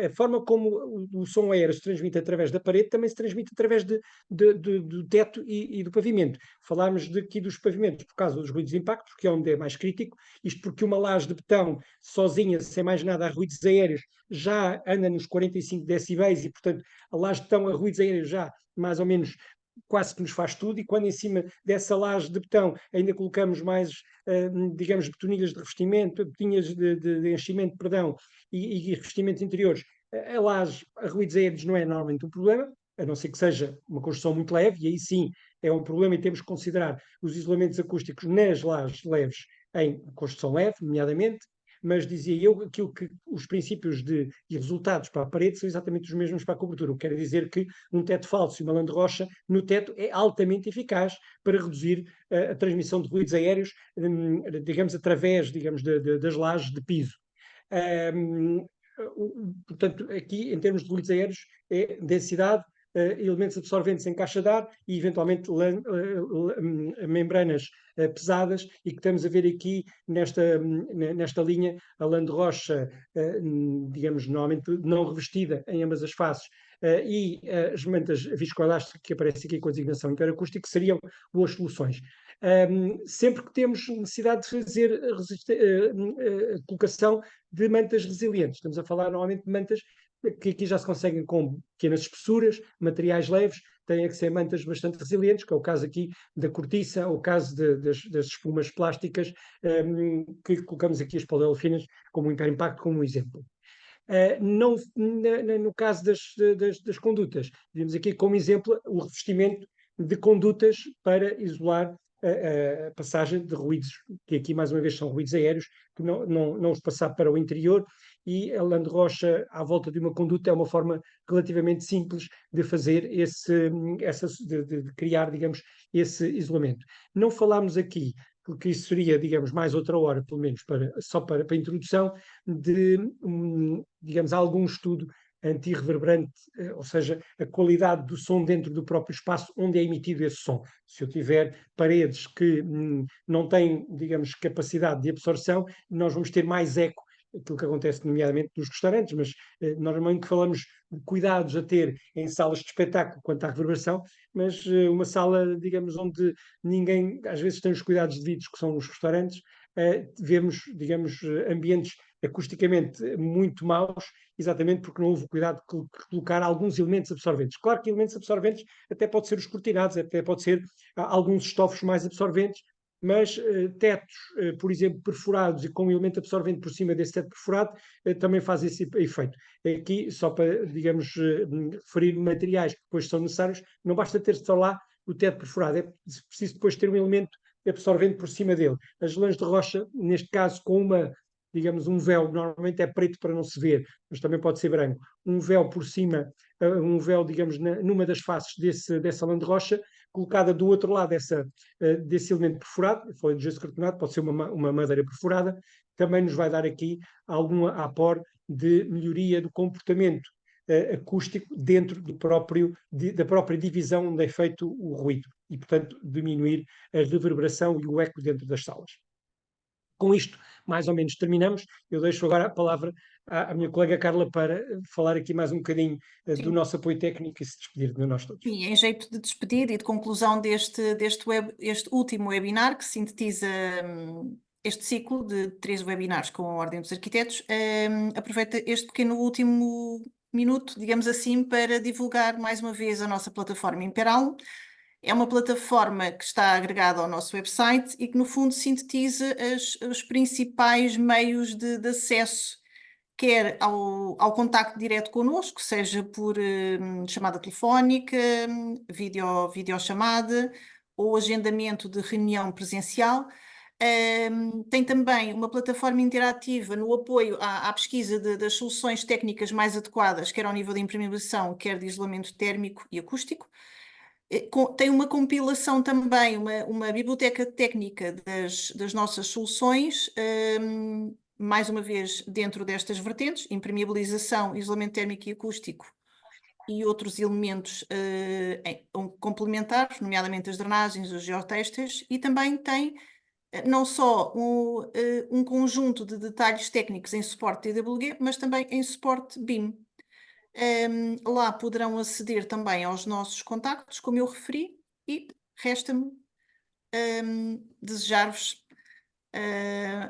a forma como o som aéreo se transmite através da parede também se transmite através do teto e do pavimento. Falámos aqui dos pavimentos por causa dos ruídos de impacto, que é onde é mais crítico, isto porque uma laje de betão sozinha, sem mais nada, a ruídos aéreos, já anda nos 45 decibéis e, portanto, a laje de betão a ruídos aéreos já mais ou menos quase que nos faz tudo, e quando em cima dessa laje de betão ainda colocamos mais, digamos, betonilhas de revestimento, betonilhas de enchimento, perdão, e revestimentos interiores, a laje a ruídos aéreos não é normalmente um problema, a não ser que seja uma construção muito leve, e aí sim é um problema e temos que considerar os isolamentos acústicos nas lajes leves em construção leve, nomeadamente, mas dizia eu aquilo que os princípios e resultados para a parede são exatamente os mesmos para a cobertura. O que quer dizer que um teto falso e uma lã de rocha no teto é altamente eficaz para reduzir a transmissão de ruídos aéreos, digamos, através, digamos, das lajes de piso. Portanto, aqui, em termos de ruídos aéreos, é densidade, elementos absorventes em caixa de ar e, eventualmente, membranas pesadas, e que estamos a ver aqui nesta linha a lã de rocha, digamos, normalmente não revestida em ambas as faces, e as mantas viscoelásticas que aparecem aqui com a designação interacústica seriam boas soluções. Sempre que temos necessidade de fazer colocação de mantas resilientes, estamos a falar normalmente de mantas que aqui já se conseguem com pequenas espessuras, materiais leves, têm que ser mantas bastante resilientes, que é o caso aqui da cortiça, ou o caso das espumas plásticas, que colocamos aqui as poliolefínas como um impacto, como um exemplo. Não, no caso das condutas, vimos aqui como exemplo o revestimento de condutas para isolar a passagem de ruídos, que aqui mais uma vez são ruídos aéreos, que não os passar para o interior, e a lã de rocha à volta de uma conduta é uma forma relativamente simples de fazer de criar, digamos, esse isolamento. Não falámos aqui, porque isso seria, digamos, mais outra hora, pelo menos só para a introdução, de, digamos, algum estudo antirreverberante, ou seja, a qualidade do som dentro do próprio espaço onde é emitido esse som. Se eu tiver paredes que não têm, digamos, capacidade de absorção, nós vamos ter mais eco, aquilo que acontece nomeadamente nos restaurantes, mas normalmente falamos de cuidados a ter em salas de espetáculo quanto à reverberação, mas uma sala, digamos, onde ninguém às vezes tem os cuidados devidos, que são os restaurantes, vemos, digamos, ambientes acusticamente muito maus, exatamente porque não houve cuidado de colocar alguns elementos absorventes. Claro que elementos absorventes até pode ser os cortinados, até pode ser alguns estofos mais absorventes, mas tetos, por exemplo, perfurados e com um elemento absorvente por cima desse teto perfurado, também faz esse efeito. Aqui, só para, digamos, referir materiais que depois são necessários, não basta ter só lá o teto perfurado, é preciso depois ter um elemento absorvente por cima dele. As lãs de rocha, neste caso, com digamos, um véu, normalmente é preto para não se ver, mas também pode ser branco, um véu por cima, um véu, digamos, numa das faces dessa lã de rocha, colocada do outro lado desse elemento perfurado, folha de gesso cartonado, pode ser uma madeira perfurada, também nos vai dar aqui algum apor de melhoria do comportamento acústico dentro da própria divisão onde é feito o ruído e, portanto, diminuir a reverberação e o eco dentro das salas. Com isto, mais ou menos terminamos. Eu deixo agora a palavra à minha colega Carla para falar aqui mais um bocadinho do nosso apoio técnico e se despedir de nós todos. Sim, em jeito de despedida e de conclusão este último webinar, que sintetiza este ciclo de 3 webinars com a Ordem dos Arquitetos, aproveita este pequeno último minuto, digamos assim, para divulgar mais uma vez a nossa plataforma Imperal. É uma plataforma que está agregada ao nosso website e que, no fundo, sintetiza os principais meios de acesso, quer ao contacto direto connosco, seja por chamada telefónica, videochamada ou agendamento de reunião presencial, Tem também uma plataforma interativa no apoio à pesquisa das soluções técnicas mais adequadas, quer ao nível de impermeabilização, quer de isolamento térmico e acústico. Tem uma compilação também, uma biblioteca técnica das nossas soluções, mais uma vez dentro destas vertentes, impermeabilização, isolamento térmico e acústico, e outros elementos complementares, nomeadamente as drenagens, os geotextos, e também tem não só um conjunto de detalhes técnicos em suporte TWG, mas também em suporte BIM. Lá poderão aceder também aos nossos contactos, como eu referi, e resta-me desejar-vos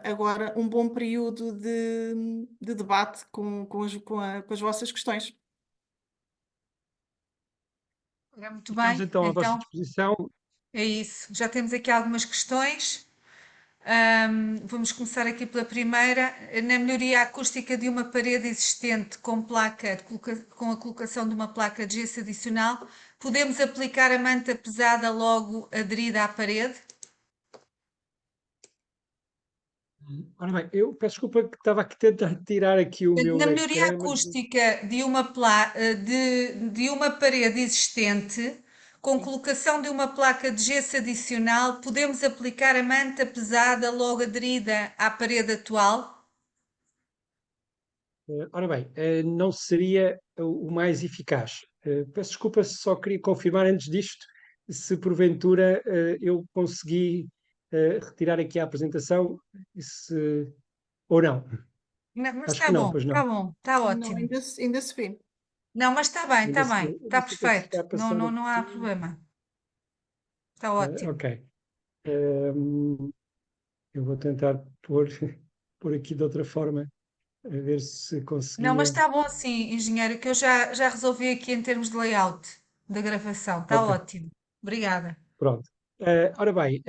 agora um bom período de debate com as vossas questões. Muito Estamos bem, então à vossa então disposição. é isso. Já temos aqui algumas questões. Vamos começar aqui pela primeira. Na melhoria acústica de uma parede existente com com a colocação de uma placa de gesso adicional, podemos aplicar a manta pesada logo aderida à parede? Ora bem, eu peço desculpa que estava aqui a tentar tirar aqui o meu Na melhoria ecrã, mas acústica de uma parede existente, com colocação de uma placa de gesso adicional, podemos aplicar a manta pesada logo aderida à parede atual? ora bem, não seria o mais eficaz. Peço desculpa, só queria confirmar antes disto se porventura eu consegui retirar aqui a apresentação ou não. Não, mas Acho que não, pois não. está Não, ótimo. ainda se vê. Não, mas Ainda se vê. está Deixa eu ver se perfeito. está a passar Não há aqui. problema. Está ótimo. Ok. Ehm, eu vou tentar pôr, pôr aqui de outra forma, a ver se Não, mas conseguia. está bom assim, engenheiro, que eu já resolvi aqui em termos de layout da gravação. Está Ok, ótimo. Obrigada. pronto. Ora bem,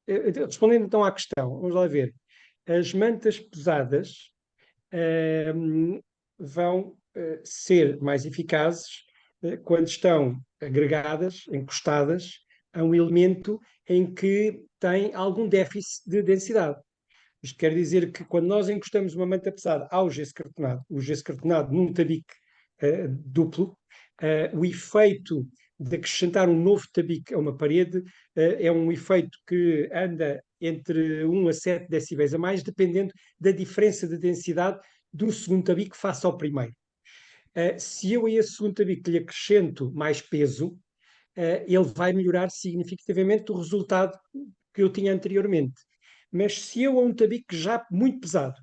respondendo então à questão, vamos lá ver. As mantas pesadas vão ser mais eficazes quando estão agregadas, encostadas a um elemento em que tem algum déficit de densidade. Isto quer dizer que quando nós encostamos uma manta pesada ao gesso cartonado, o gesso cartonado num tabique duplo, o efeito de acrescentar um novo tabique a uma parede é um efeito que anda entre 1 a 7 decibéis a mais, dependendo da diferença de densidade do segundo tabique face ao primeiro. Se eu a esse segundo tabique lhe acrescento mais peso, ele vai melhorar significativamente o resultado que eu tinha anteriormente. Mas se eu a um tabique já muito pesado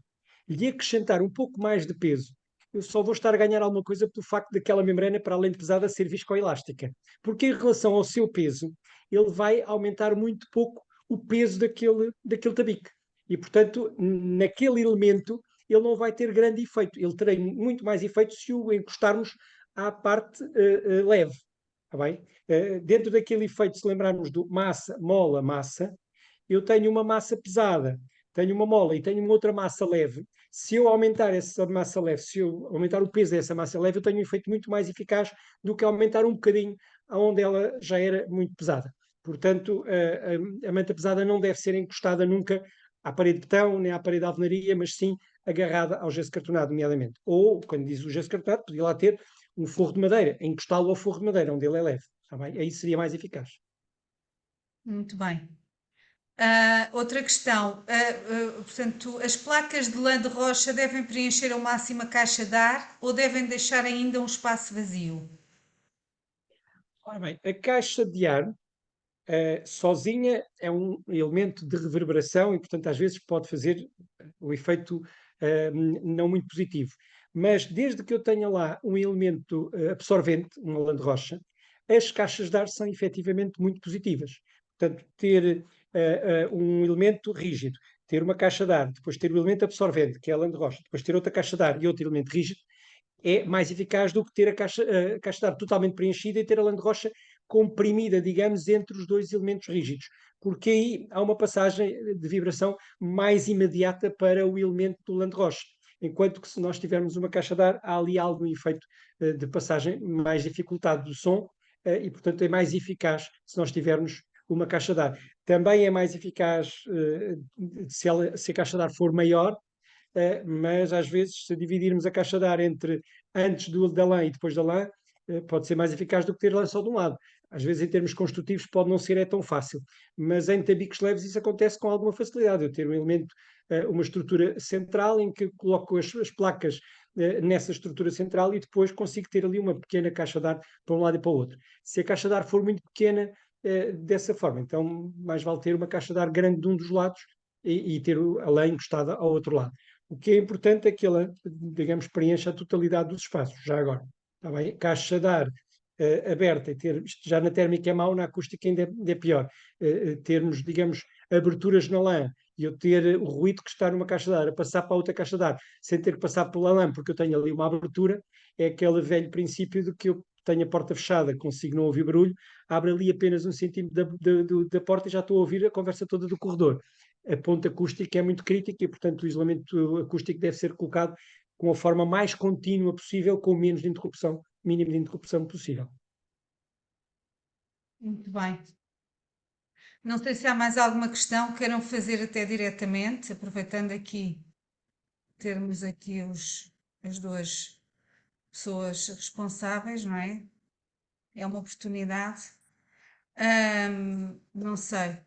lhe acrescentar um pouco mais de peso, eu só vou estar a ganhar alguma coisa pelo facto daquela membrana, para além de pesada, ser viscoelástica. Porque em relação ao seu peso, ele vai aumentar muito pouco o peso daquele tabique. E, portanto, naquele elemento, ele não vai ter grande efeito. Ele terá muito mais efeito se o encostarmos à parte leve. Tá bem? Dentro daquele efeito, se lembrarmos do massa, mola, massa, eu tenho uma massa pesada, tenho uma mola e tenho uma outra massa leve. Se eu aumentar essa massa leve, se eu aumentar o peso dessa massa leve, eu tenho um efeito muito mais eficaz do que aumentar um bocadinho onde ela já era muito pesada. Portanto, a manta pesada não deve ser encostada nunca à parede de betão, nem à parede de alvenaria, mas sim agarrada ao gesso cartonado, nomeadamente. Ou, quando diz o gesso cartonado, podia lá ter um forro de madeira, encostá-lo ao forro de madeira, onde ele é leve. Tá bem? Aí seria mais eficaz. Muito bem. Outra questão. Portanto, as placas de lã de rocha devem preencher ao máximo a caixa de ar ou devem deixar ainda um espaço vazio? Ora bem, a caixa de ar sozinha é um elemento de reverberação e, portanto, às vezes pode fazer o efeito não muito positivo. Mas desde que eu tenha lá um elemento absorvente, uma lã de rocha, as caixas de ar são efetivamente muito positivas. Portanto, ter um elemento rígido, ter uma caixa de ar, depois ter o elemento absorvente, que é a lã de rocha, depois ter outra caixa de ar e outro elemento rígido, é mais eficaz do que ter a caixa de ar totalmente preenchida e ter a lã de rocha comprimida, digamos, entre os dois elementos rígidos, porque aí há uma passagem de vibração mais imediata para o elemento do lã de rocha. Enquanto que se nós tivermos uma caixa de ar, há ali algum efeito de passagem mais dificultado do som e, portanto, é mais eficaz se nós tivermos uma caixa de ar. Também é mais eficaz se a caixa de ar for maior, mas às vezes, se dividirmos a caixa de ar entre antes da lã e depois da lã, pode ser mais eficaz do que ter lã só de um lado. Às vezes, em termos construtivos, pode não ser tão fácil, mas em tabicos leves isso acontece com alguma facilidade. Eu ter um elemento, uma estrutura central em que coloco as placas nessa estrutura central e depois consigo ter ali uma pequena caixa de ar para um lado e para o outro. Se a caixa de ar for muito pequena, dessa forma, então mais vale ter uma caixa de ar grande de um dos lados e ter a lã encostada ao outro lado. O que é importante é que ela, digamos, preencha a totalidade dos espaços, já agora. Está bem? Caixa de ar aberta e ter, isto já na térmica é mau, na acústica ainda é pior. Termos, digamos, aberturas na lã e eu ter o ruído que está numa caixa de ar a passar para outra caixa de ar sem ter que passar pela lã, porque eu tenho ali uma abertura, é aquele velho princípio de que eu tenho a porta fechada, consigo não ouvir barulho, abre ali apenas 1 centímetro da porta e já estou a ouvir a conversa toda do corredor. A ponta acústica é muito crítica e, portanto, o isolamento acústico deve ser colocado com a forma mais contínua possível, com o menos de interrupção, mínimo de interrupção possível. Muito bem. Não sei se há mais alguma questão que queiram fazer até diretamente, aproveitando aqui, termos aqui as duas pessoas responsáveis, não é? É uma oportunidade. Não sei.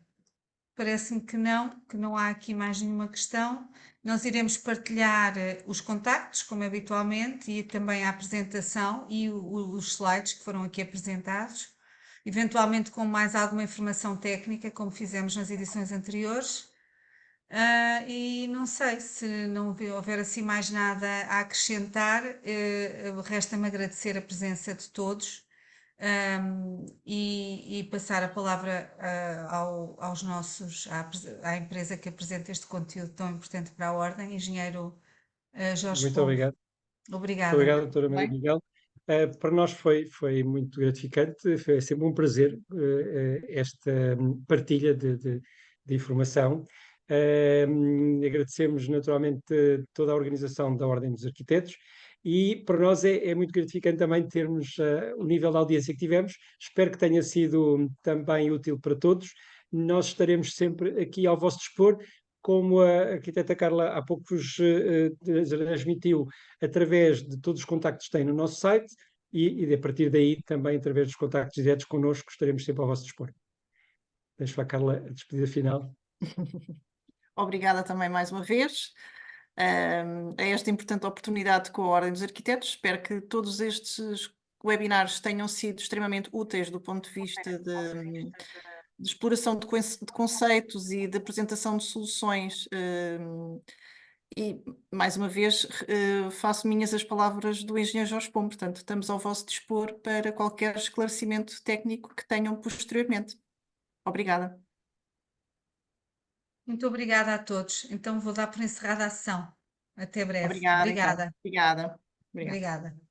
Parece-me que não há aqui mais nenhuma questão. Nós iremos partilhar os contactos, como habitualmente, e também a apresentação e os slides que foram aqui apresentados, eventualmente com mais alguma informação técnica, como fizemos nas edições anteriores. E não sei se não houver assim mais nada a acrescentar, resta-me agradecer a presença de todos. E passar a palavra aos à empresa que apresenta este conteúdo tão importante para a Ordem, Engenheiro Jorge Muito Pombo. obrigado. Muito Obrigada. obrigado, doutora Maria Miguel. Para nós foi muito gratificante, foi sempre um prazer esta partilha de informação. Agradecemos naturalmente toda a organização da Ordem dos Arquitetos e para nós é muito gratificante também termos o nível de audiência que tivemos. Espero que tenha sido também útil para todos. Nós estaremos sempre aqui ao vosso dispor, como a arquiteta Carla há pouco vos transmitiu, através de todos os contactos que têm no nosso site e a partir daí também através dos contactos diretos connosco estaremos sempre ao vosso dispor. Deixo a Carla a despedida final. Obrigada também mais uma vez a esta importante oportunidade com a Ordem dos Arquitetos. Espero que todos estes webinars tenham sido extremamente úteis do ponto de vista de exploração de conceitos e de apresentação de soluções. E, mais uma vez, faço minhas as palavras do engenheiro Jorge Pombo. Portanto, estamos ao vosso dispor para qualquer esclarecimento técnico que tenham posteriormente. Obrigada. Muito obrigada a todos. Então vou dar por encerrada a sessão. Até breve. Obrigada. Obrigada. Obrigada. Obrigada.